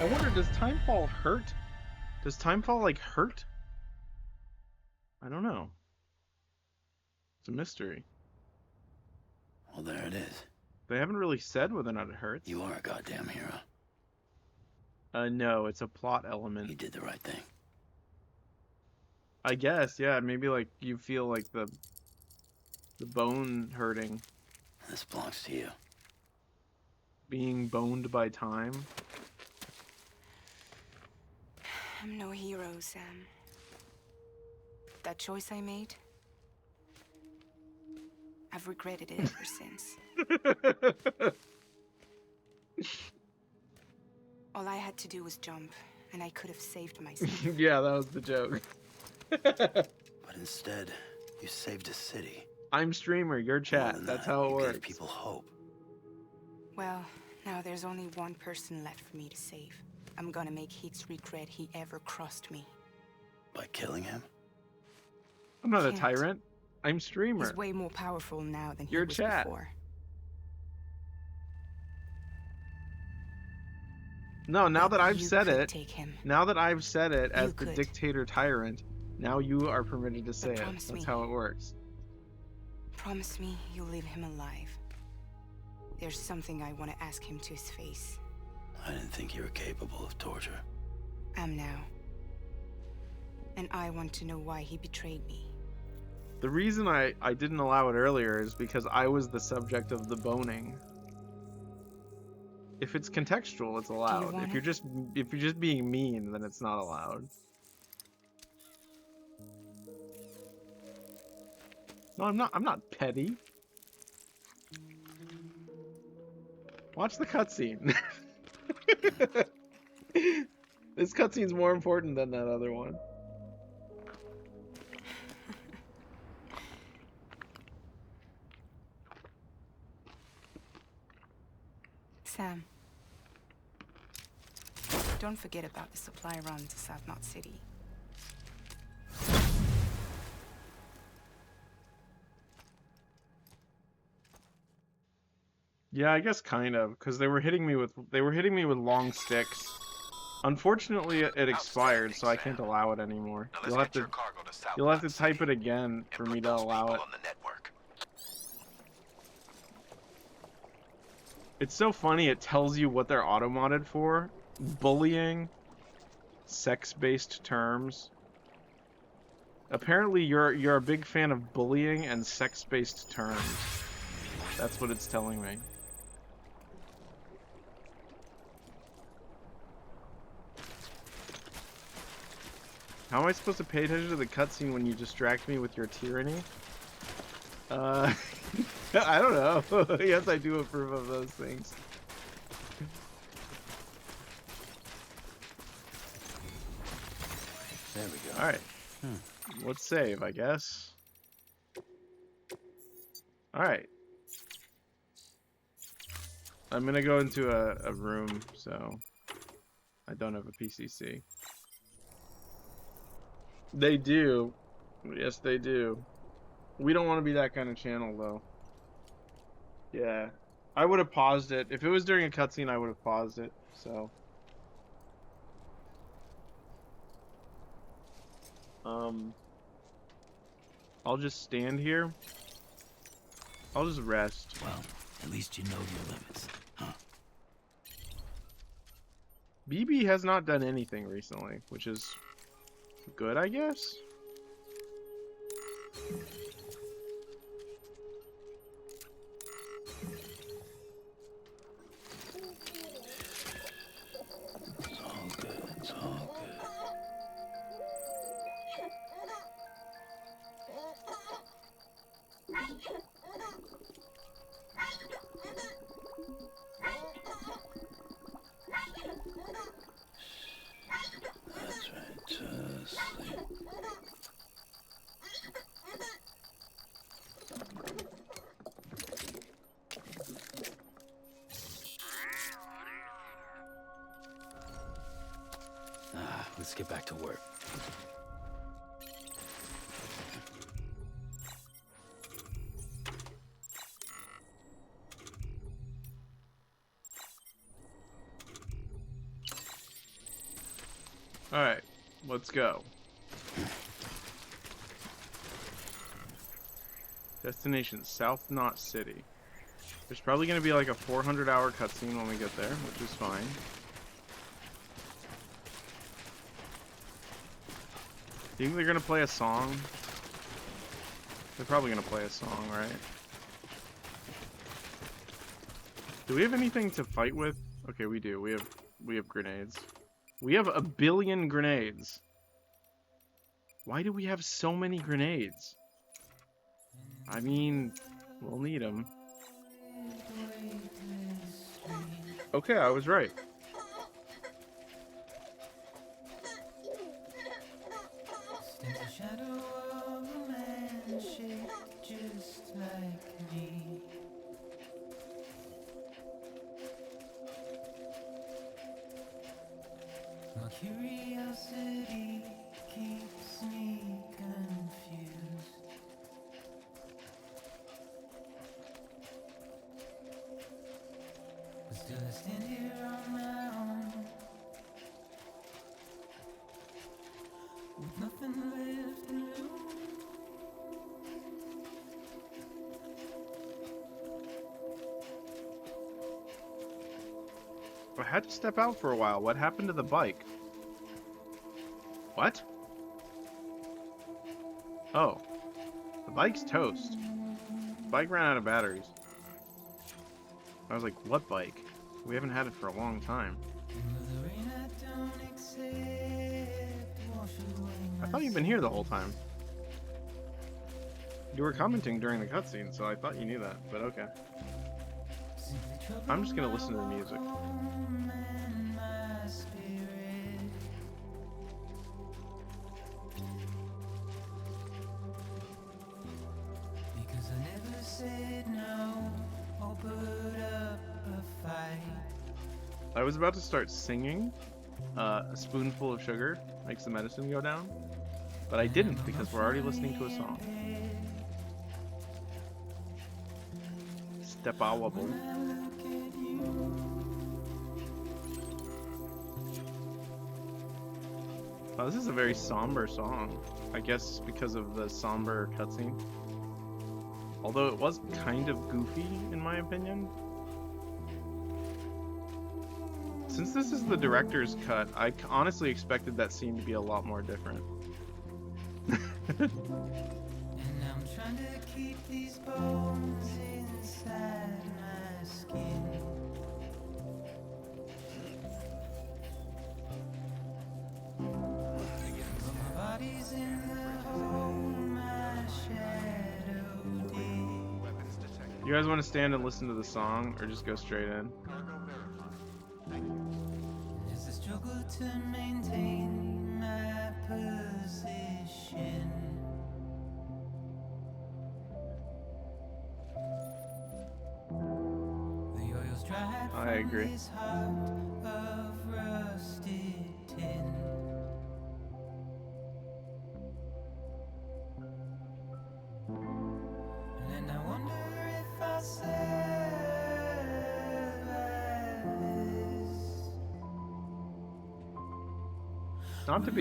I wonder, does timefall hurt? Does timefall like hurt? I don't know. It's a mystery. Well, there it is. They haven't really said whether or not it hurts. You are a goddamn hero. No, it's a plot element. You did the right thing. I guess, yeah. Maybe like you feel like the bone hurting. This belongs to you. Being boned by time. I'm no hero, Sam. That choice I made, I've regretted it ever since. All I had to do was jump, and I could have saved myself. Yeah, that was the joke. But instead, you saved a city. I'm streamer, you're chat. That's how it you works. gave people hope. Well, now there's only one person left for me to save. I'm gonna make Heats regret he ever crossed me. By killing him? I'm not a Can't. tyrant. I'm streamer. He's way more powerful now than he Your was chat. before. No, now that I've You said could it, take him. now that I've said it You as the could. dictator tyrant, now you are permitted to say it. promise That's me. how it works. Promise me you'll leave him alive. There's something I want to ask him to his face. I didn't think you were capable of torture. Am now. And I want to know why he betrayed me. The reason I didn't allow it earlier is because I was the subject of the boning. If it's contextual, it's allowed. want If you're just being mean, then it's not allowed. No, I'm not petty. Watch the cutscene. This cutscene's more important than that other one. Sam. Don't forget about the supply run to South Knot City. Yeah, I guess kind of, because they were hitting me with long sticks. Unfortunately, it expired, so I can't allow it anymore. You'll have to type it again for me to allow it. It's so funny. It tells you what they're auto-modded for: bullying, sex-based terms. Apparently, you're a big fan of bullying and sex-based terms. That's what it's telling me. How am I supposed to pay attention to the cutscene when you distract me with your tyranny? I don't know. Yes, I do approve of those things. There we go. Alright. Let's save, I guess. Alright. I'm gonna go into a room, so I don't have a PCC. They do. Yes, they do. We don't want to be that kind of channel, though. Yeah. I would have paused it. If it was during a cutscene, I would have paused it, so. I'll just stand here. I'll just rest. Well, at least you know your limits, huh? BB has not done anything recently, which is good, I guess. It's all good. It's all good. That's right. Just sleep. Let's get back to work. Alright, let's go. Destination, South Knot City. There's probably going to be like a 400-hour cutscene when we get there, which is fine. Do you think they're going to play a song? They're probably going to play a song, right? Do we have anything to fight with? Okay, we do. We have grenades. We have 1 billion grenades. Why do we have so many grenades? I mean, we'll need them. Okay, I was right. Curiosity keeps me confused. But still I stand here on my own, nothing left to lose. I had to step out for a while. What happened to the bike? What? Oh. The bike's toast. The bike ran out of batteries. I was like, what bike? We haven't had it for a long time. I thought you'd been here the whole time. You were commenting during the cutscene, so I thought you knew that, but okay. I'm just gonna listen to the music. Because I never said no or put up a fight. I was about to start singing a spoonful of sugar makes the medicine go down, but I didn't because we're already listening to a song. Step wobble. Oh, this is a very somber song. I guess because of the somber cutscene. Although it was kind of goofy, in my opinion. Since this is the director's cut, I honestly expected that scene to be a lot more different. And I'm trying to keep these bones inside my skin. But my body's in the hole my shadow did. You guys want to stand and listen to the song, or just go straight in? There's a struggle to maintain my position. The oil's dried I from agree. this heart of rusted tin. And I wonder if I survive this. Not to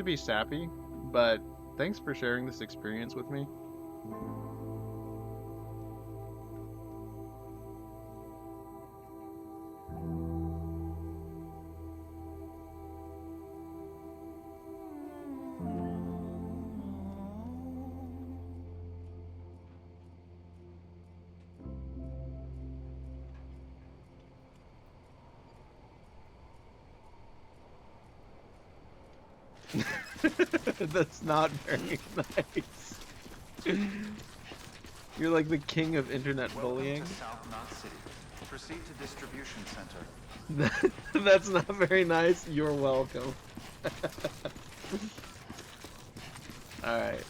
be sappy, but thanks for sharing this experience with me. That's not very nice. You're like the king of internet bullying. Welcome to South Knot City. Proceed to distribution center. That's not very nice. You're welcome. Alright.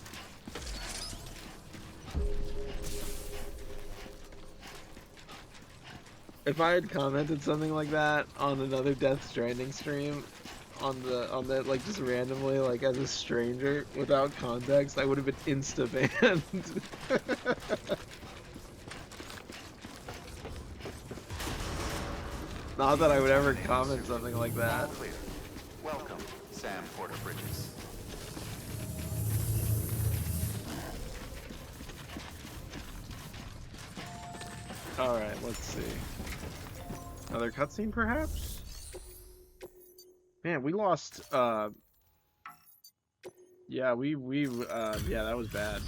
If I had commented something like that on another Death Stranding stream, on that like just randomly, like as a stranger without context, I would have been insta-banned. Not that I would ever comment something like that. All clear. Welcome, Sam Porter Bridges. Alright, let's see. Another cutscene, perhaps? Man, we lost, yeah, yeah, that was bad.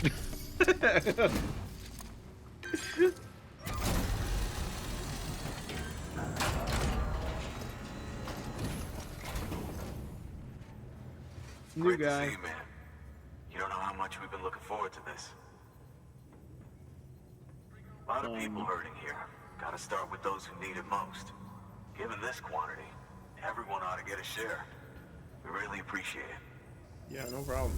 New Great to guy. see you, man. You don't know how much we've been looking forward to this. A lot of people hurting here. Gotta start with those who need it most. Given this quantity, everyone ought to get a share. We really appreciate it. Yeah, no problem.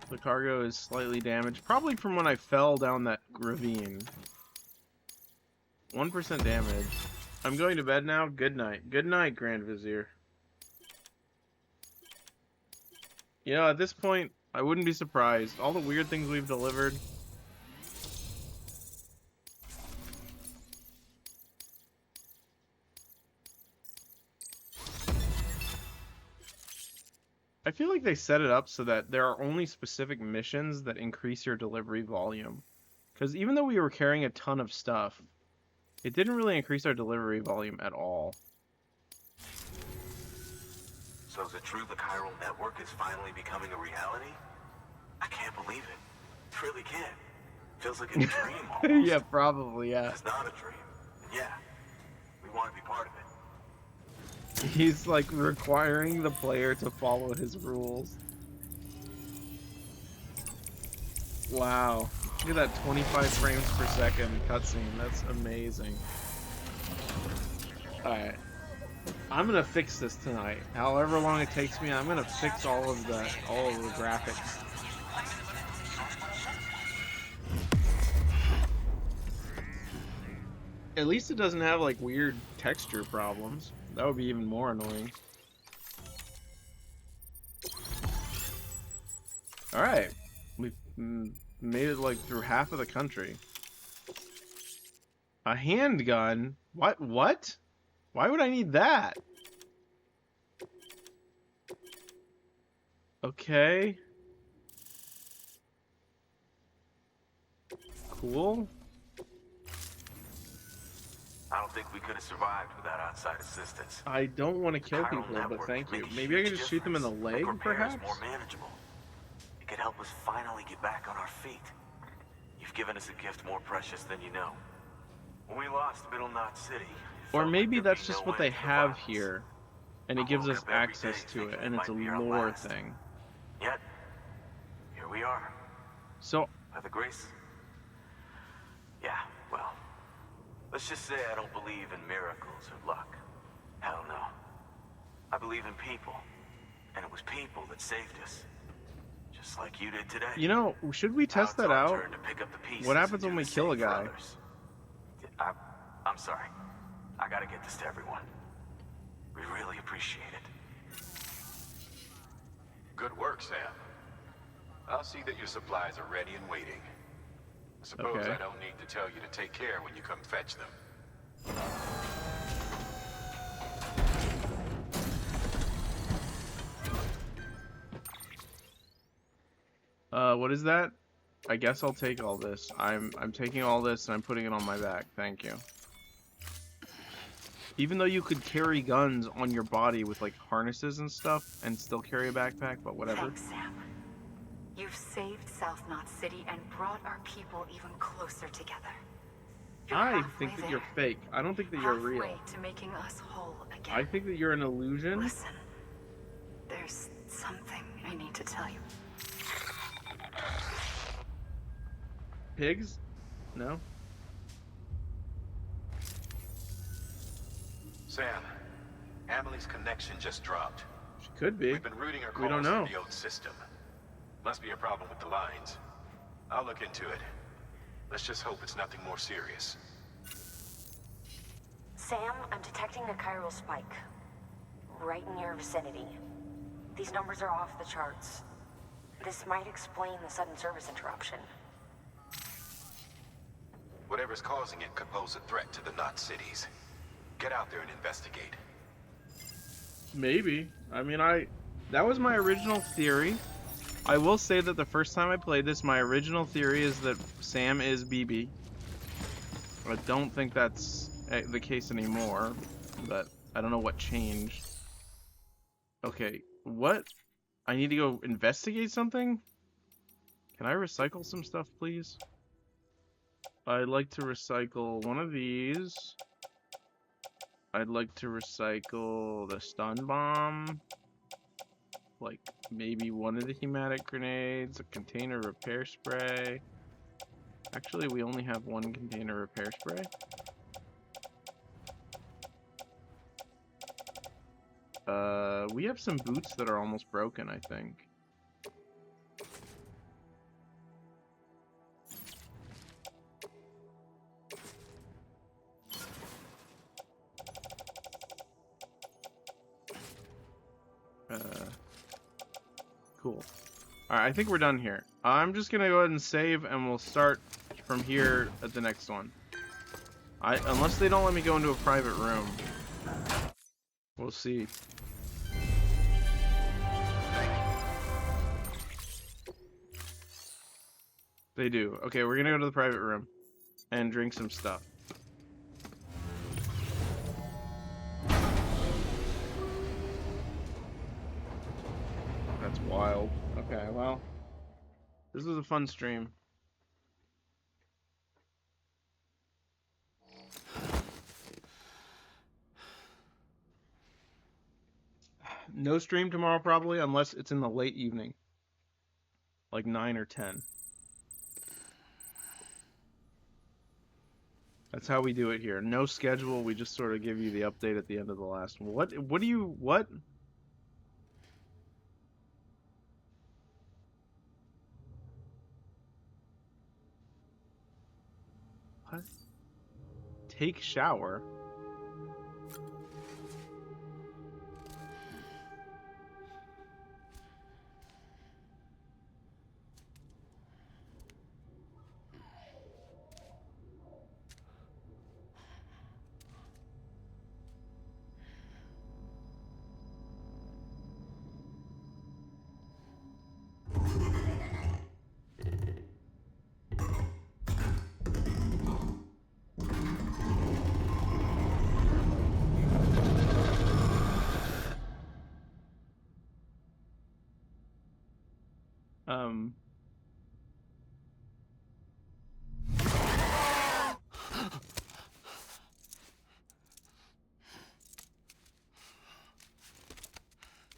The cargo is slightly damaged, probably from when I fell down that ravine. 1% damage. I'm going to bed now. Good night. Good night, Grand Vizier. You know, at this point, I wouldn't be surprised. All the weird things we've delivered. I feel like they set it up so that there are only specific missions that increase your delivery volume. Because even though we were carrying a ton of stuff, it didn't really increase our delivery volume at all. So is it true the chiral network is finally becoming a reality? I can't believe it. Really can't. Feels like a dream almost. Yeah, probably, yeah. It's not a dream. Yeah. We want to be part of it. He's like requiring the player to follow his rules. Wow. Look at that 25 frames per second cutscene. That's amazing. Alright. I'm gonna fix this tonight. However long it takes me, I'm gonna fix all of the graphics. At least it doesn't have like weird texture problems. That would be even more annoying. Alright. We've made it like through half of the country. A handgun? What? What? Why would I need that? Okay. Cool. I don't think we could have survived without outside assistance. I don't want to kill Chiral people, but network thank could you. make a Maybe I can huge just shoot them in the difference. leg, Make repairs perhaps? more manageable. It could help us finally get back on our feet. You've given us a gift more precious than you know. When we lost Middle Knot City, it Or felt maybe like there'd that's be just no what they end to the have violence. here, and it I gives woke us up every access day to it, thinking and it it's a might be our lore last. thing. Yet, here we are. So, By the grace... Yeah, well... Let's just say I don't believe in miracles or luck. Hell no. I believe in people. And it was people that saved us. Just like you did today. you know, should we test Now that it's our out? turn to pick up the pieces What happens and when do we the kill a same for guy? others. I'm sorry. I gotta get this to everyone. We really appreciate it. Good work, Sam. I'll see that your supplies are ready and waiting. I suppose Okay. I don't need to tell you to take care when you come fetch them. What is that? I guess I'll take all this. I'm taking all this and I'm putting it on my back. Thank you. Even though you could carry guns on your body with like harnesses and stuff and still carry a backpack, but whatever. Thanks, Sam. You've saved South Knot City and brought our people even closer together. You're I halfway think that there. you're fake. I don't think that you're real. Halfway to making us whole again. I think that you're an illusion. Listen, there's something I need to tell you. Pigs? No? Sam, Amelie's connection just dropped. She could be. We've been routing her We don't calls know. through the old system. Must be a problem with the lines. I'll look into it. Let's just hope it's nothing more serious. Sam, I'm detecting a chiral spike. Right in your vicinity. These numbers are off the charts. This might explain the sudden service interruption. Whatever's causing it could pose a threat to the Knot cities. Get out there and investigate. Maybe. I mean, that was my original theory. I will say that the first time I played this, my original theory is that Sam is BB. I don't think that's the case anymore, but I don't know what changed. Okay, what? I need to go investigate something? Can I recycle some stuff, please? I'd like to recycle one of these. I'd like to recycle the stun bomb. Like, maybe one of the hematic grenades, a container repair spray. Actually, we only have one container repair spray. We have some boots that are almost broken, I think. Cool. Alright, I think we're done here. I'm just gonna go ahead and save, and we'll start from here at the next one. Unless they don't let me go into a private room. We'll see. Thank They do. Okay, we're gonna go to the private room and drink some stuff. That's wild. Okay, well, this was a fun stream. No stream tomorrow probably, unless it's in the late evening. Like 9 or 10. That's how we do it here. No schedule, we just sort of give you the update at the end of the last one. What do you, what? What? Take shower?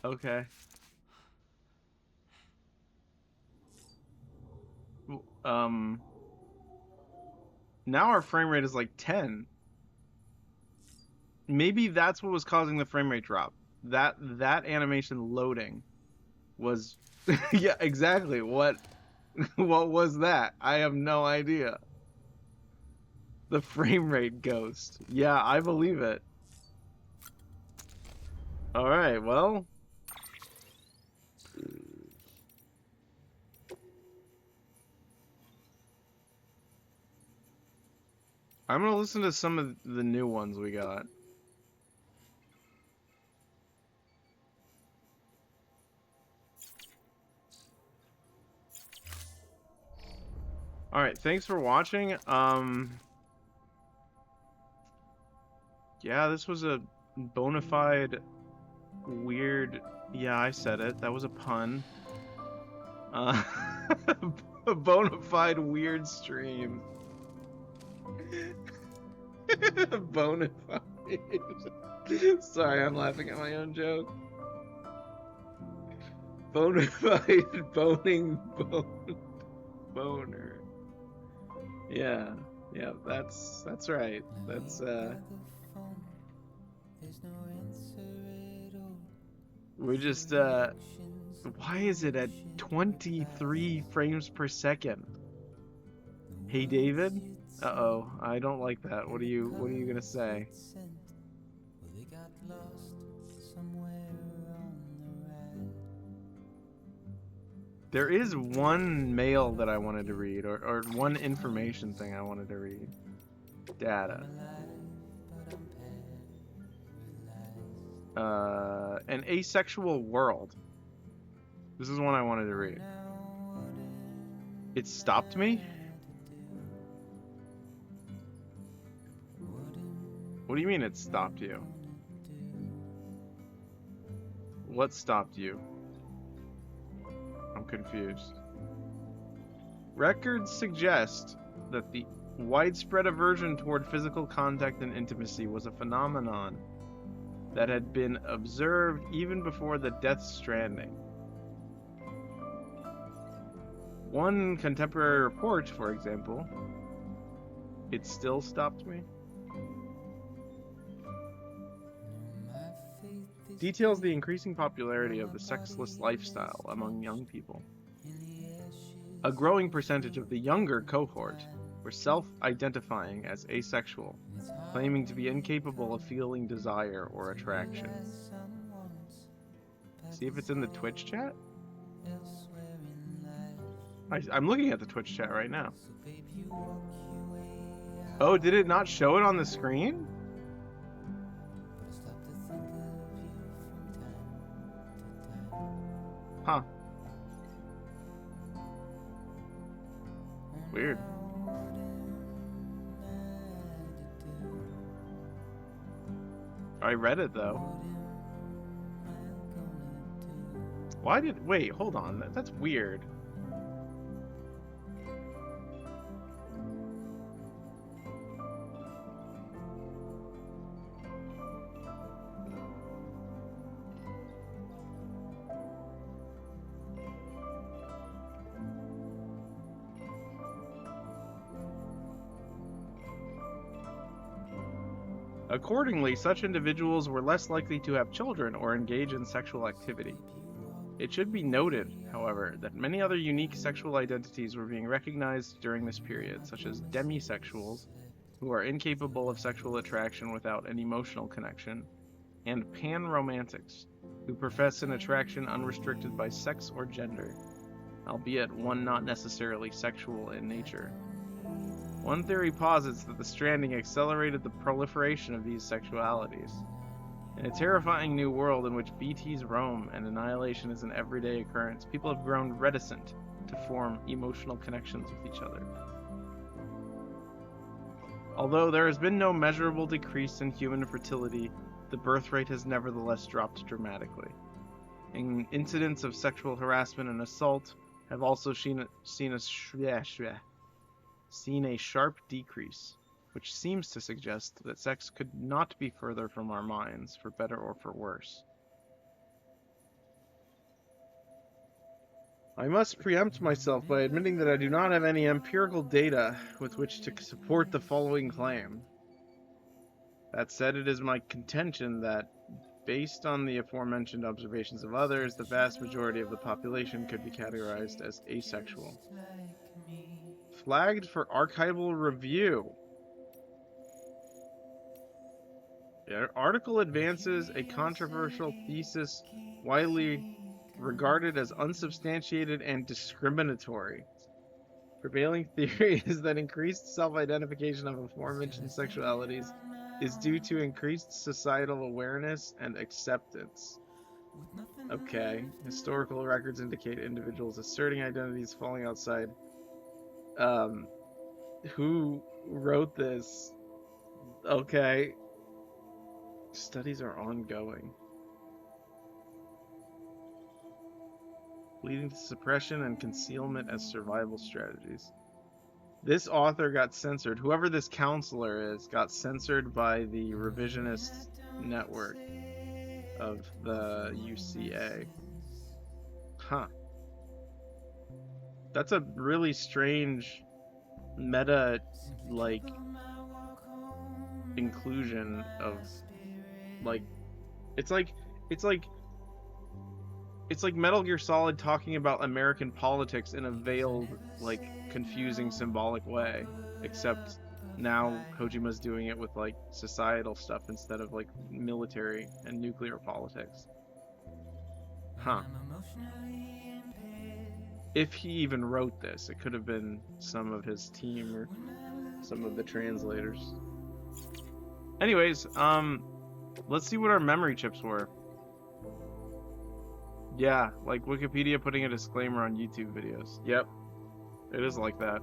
Okay. Now our frame rate is like 10. Maybe that's what was causing the frame rate drop. That animation loading was yeah, exactly. What was that? I have no idea. The frame rate ghost. Yeah, I believe it. All right, well, I'm going to listen to some of the new ones we got. All right, thanks for watching. Yeah, this was a bona fide weird, yeah, I said it. That was a pun. A bona fide weird stream. Bona fide. Sorry, I'm laughing at my own joke. Bona fide boning boner. Yeah, that's right. That's we're just why is it at 23 frames per second? Hey David? Uh-oh, I don't like that. What are you gonna say? There is one mail that I wanted to read, or one information thing I wanted to read. Data. An asexual world. This is one I wanted to read. It stopped me? What do you mean it stopped you? What stopped you? I'm confused. Records suggest that the widespread aversion toward physical contact and intimacy was a phenomenon that had been observed even before the Death Stranding. One contemporary report, for example, it still stopped me, details the increasing popularity of the sexless lifestyle among young people. A growing percentage of the younger cohort were self-identifying as asexual, claiming to be incapable of feeling desire or attraction. See if it's in the Twitch chat? I'm looking at the Twitch chat right now. Oh, did it not show it on the screen? Huh. Weird. I read it though. Why did... Wait, hold on. That's weird. Accordingly, such individuals were less likely to have children or engage in sexual activity. It should be noted, however, that many other unique sexual identities were being recognized during this period, such as demisexuals, who are incapable of sexual attraction without an emotional connection, and panromantics, who profess an attraction unrestricted by sex or gender, albeit one not necessarily sexual in nature. One theory posits that the Stranding accelerated the proliferation of these sexualities. In a terrifying new world in which BTs roam and annihilation is an everyday occurrence, people have grown reticent to form emotional connections with each other. Although there has been no measurable decrease in human fertility, the birth rate has nevertheless dropped dramatically. Incidents of sexual harassment and assault have also seen a sharp decrease, which seems to suggest that sex could not be further from our minds, for better or for worse. I must preempt myself by admitting that I do not have any empirical data with which to support the following claim. That said, it is my contention that, based on the aforementioned observations of others, the vast majority of the population could be categorized as asexual. Flagged for archival review. The article advances a controversial thesis widely regarded as unsubstantiated and discriminatory. Prevailing theory is that increased self-identification of aforementioned sexualities is due to increased societal awareness and acceptance. Okay. Historical records indicate individuals asserting identities falling outside. Who wrote this? Okay. Studies are ongoing, leading to suppression and concealment as survival strategies. This author got censored. Whoever this counselor is got censored by the revisionist network of the UCA. Huh. That's a really strange meta, like, inclusion of, like, it's like Metal Gear Solid talking about American politics in a veiled, like, confusing, symbolic way. Except now Kojima's doing it with, like, societal stuff instead of, like, military and nuclear politics. Huh. If he even wrote this, it could have been some of his team or some of the translators. Anyways, let's see what our memory chips were. Yeah, like Wikipedia putting a disclaimer on YouTube videos. Yep, it is like that.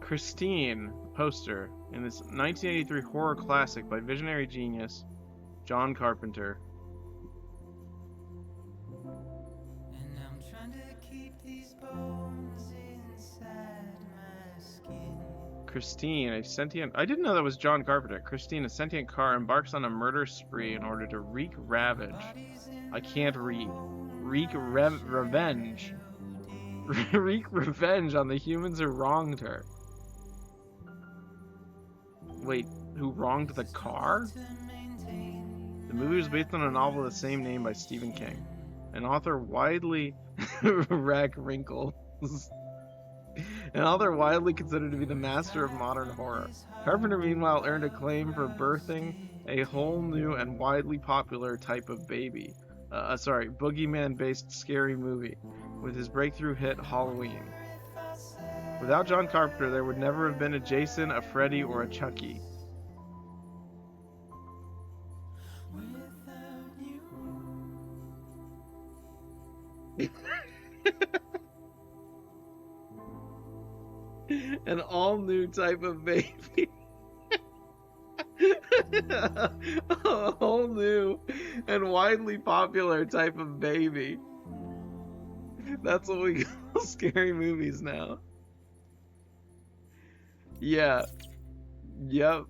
Christine, poster, in this 1983 horror classic by visionary genius John Carpenter. And I'm trying to keep these bones inside my skin. Christine, a sentient... I didn't know that was John Carpenter. Christine, a sentient car, embarks on a murder spree in order to wreak ravage. I can't read. Revenge. Wreak revenge on the humans who wronged her. Wait, who wronged the car? The movie was based on a novel of the same name by Stephen King. An author widely... Rack Wrinkles. An author widely considered to be the master of modern horror. Carpenter, meanwhile, earned acclaim for birthing a whole new and widely popular type of baby. Boogeyman-based scary movie, with his breakthrough hit Halloween. Without John Carpenter, there would never have been a Jason, a Freddy, or a Chucky. An all-new type of baby. A whole new and widely popular type of baby. That's what we call scary movies now. Yeah. Yep.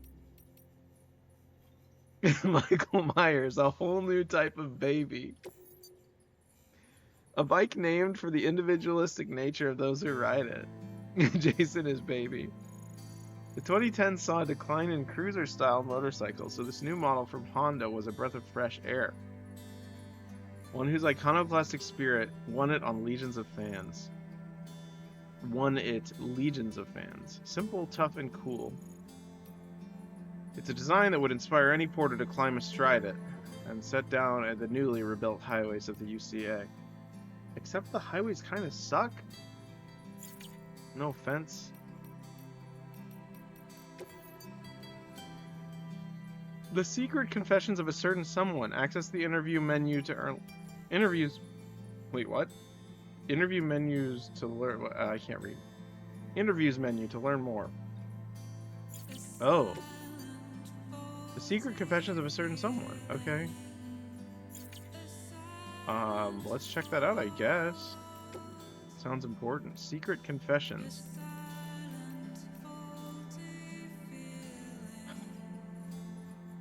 Michael Myers, a whole new type of baby. A bike named for the individualistic nature of those who ride it. Jason is baby. The 2010s saw a decline in cruiser-style motorcycles, so this new model from Honda was a breath of fresh air. One whose iconoclastic spirit won it legions of fans. Simple, tough, and cool. It's a design that would inspire any porter to climb astride it and set down at the newly rebuilt highways of the UCA. Except the highways kind of suck. No offense. The Secret Confessions of a Certain Someone. Access the interview menu to earn... Interviews... Wait, what? Interview menus to learn... I can't read. Interviews menu to learn more. Oh. The Secret Confessions of a Certain Someone. Okay. Let's check that out, I guess. Sounds important. Secret Confessions.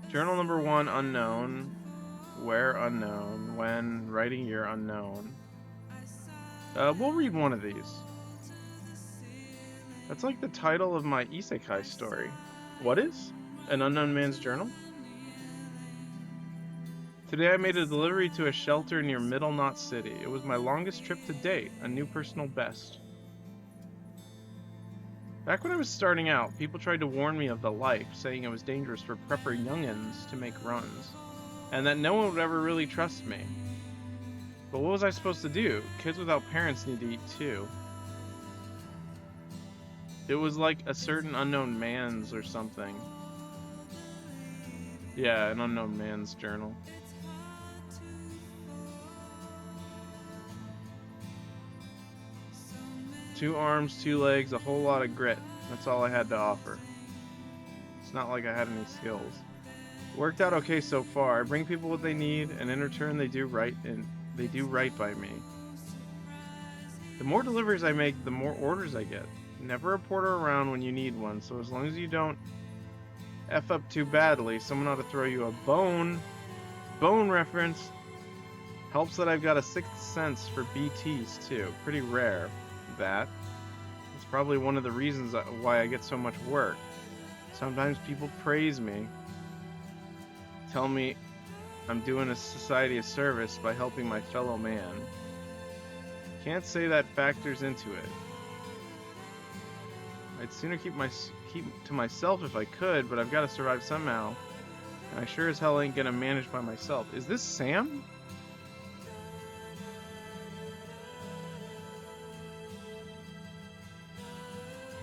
Journal number 1, unknown. Where, unknown. When, writing year, unknown. We'll read one of these. That's like the title of my isekai story. What is? An unknown man's journal? Today I made a delivery to a shelter near Middle Knot City. It was my longest trip to date, a new personal best. Back when I was starting out, people tried to warn me of the life, saying it was dangerous for prepper youngins to make runs, and that no one would ever really trust me. But what was I supposed to do? Kids without parents need to eat too. It was like a certain unknown man's or something. Yeah, an unknown man's journal. Two arms, two legs, a whole lot of grit. That's all I had to offer. It's not like I had any skills. It worked out okay so far. I bring people what they need, and in return they do right by me. The more deliveries I make, the more orders I get. Never a porter around when you need one, so as long as you don't F up too badly, someone ought to throw you a bone. Bone reference. Helps that I've got a sixth sense for BTs too. Pretty rare. That. It's probably one of the reasons why I get so much work. Sometimes people praise me. Tell me I'm doing a society a service by helping my fellow man. Can't say that factors into it. I'd sooner keep to myself if I could, but I've got to survive somehow. And I sure as hell ain't gonna manage by myself. Is this Sam?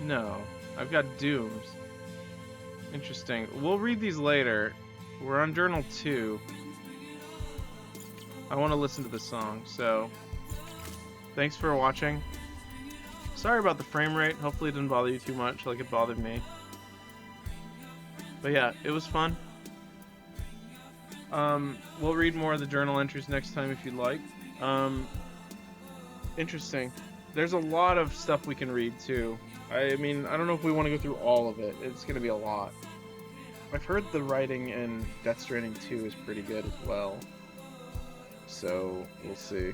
No. I've got Dooms. Interesting. We'll read these later. We're on Journal 2. I want to listen to the song, so... Thanks for watching. Sorry about the frame rate. Hopefully it didn't bother you too much like it bothered me. But yeah, it was fun. We'll read more of the journal entries next time if you'd like. Interesting. There's a lot of stuff we can read too. I mean, I don't know if we want to go through all of it. It's going to be a lot. I've heard the writing in Death Stranding 2 is pretty good as well. So, we'll see.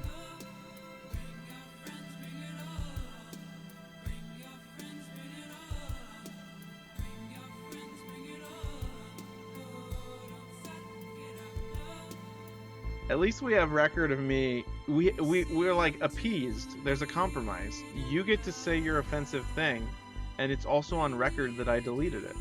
At least we have record of me. We're like appeased. There's a compromise. You get to say your offensive thing, and it's also on record that I deleted it.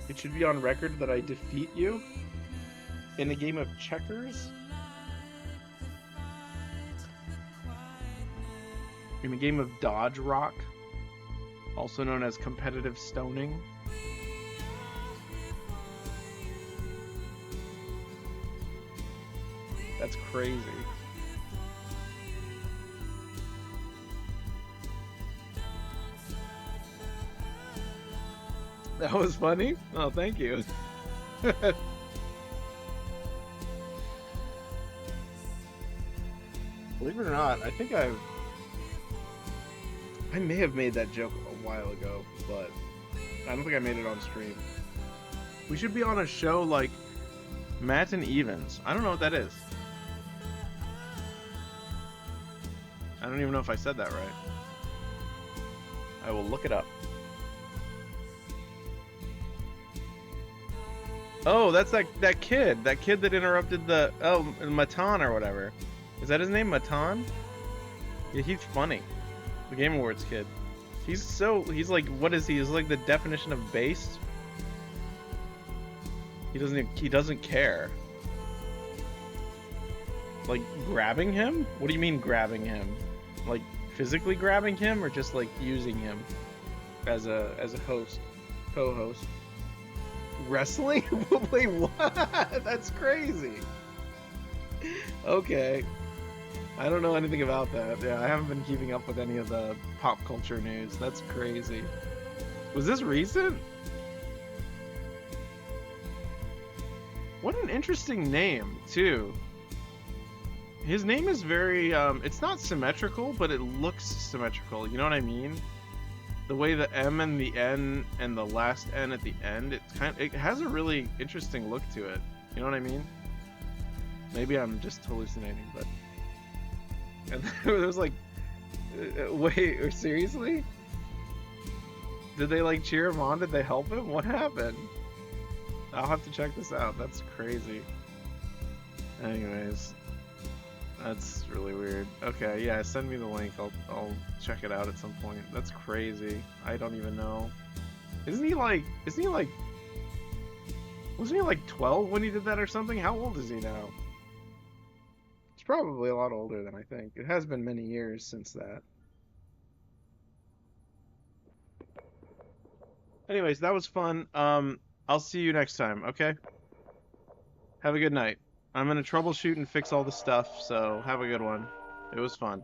It should be on record that I defeat you. in a game of checkers, in a game of Dodge Rock, also known as competitive stoning. That's crazy. That was funny? Oh, thank you. Believe it or not, I think I may have made that joke a while ago, but I don't think I made it on stream. We should be on a show like Matt and Evans. I don't know what that is. I don't even know if I said that right. I will look it up. Oh, that's that kid that interrupted the Matan or whatever. Is that his name, Matan? Yeah, he's funny. The Game Awards kid. He's like, what is he? He's like the definition of based. He doesn't care. Like grabbing him? What do you mean grabbing him? Like physically grabbing him or just like using him as a host, co-host? Wrestling? Wait, what? That's crazy. Okay. I don't know anything about that. Yeah, I haven't been keeping up with any of the pop culture news. That's crazy. Was this recent? What an interesting name, too. His name is very, it's not symmetrical, but it looks symmetrical. You know what I mean? The way the M and the N and the last N at the end, it has a really interesting look to it. You know what I mean? Maybe I'm just hallucinating, but... And there was like, wait, or seriously? Did they like cheer him on? Did they help him? What happened? I'll have to check this out. That's crazy. Anyways, that's really weird. Okay, yeah, send me the link. I'll check it out at some point. That's crazy. I don't even know. Wasn't he like 12 when he did that or something? How old is he now? Probably a lot older than I think. It has been many years since that. Anyways, that was fun. I'll see you next time, okay? Have a good night. I'm gonna troubleshoot and fix all the stuff, so have a good one. It was fun.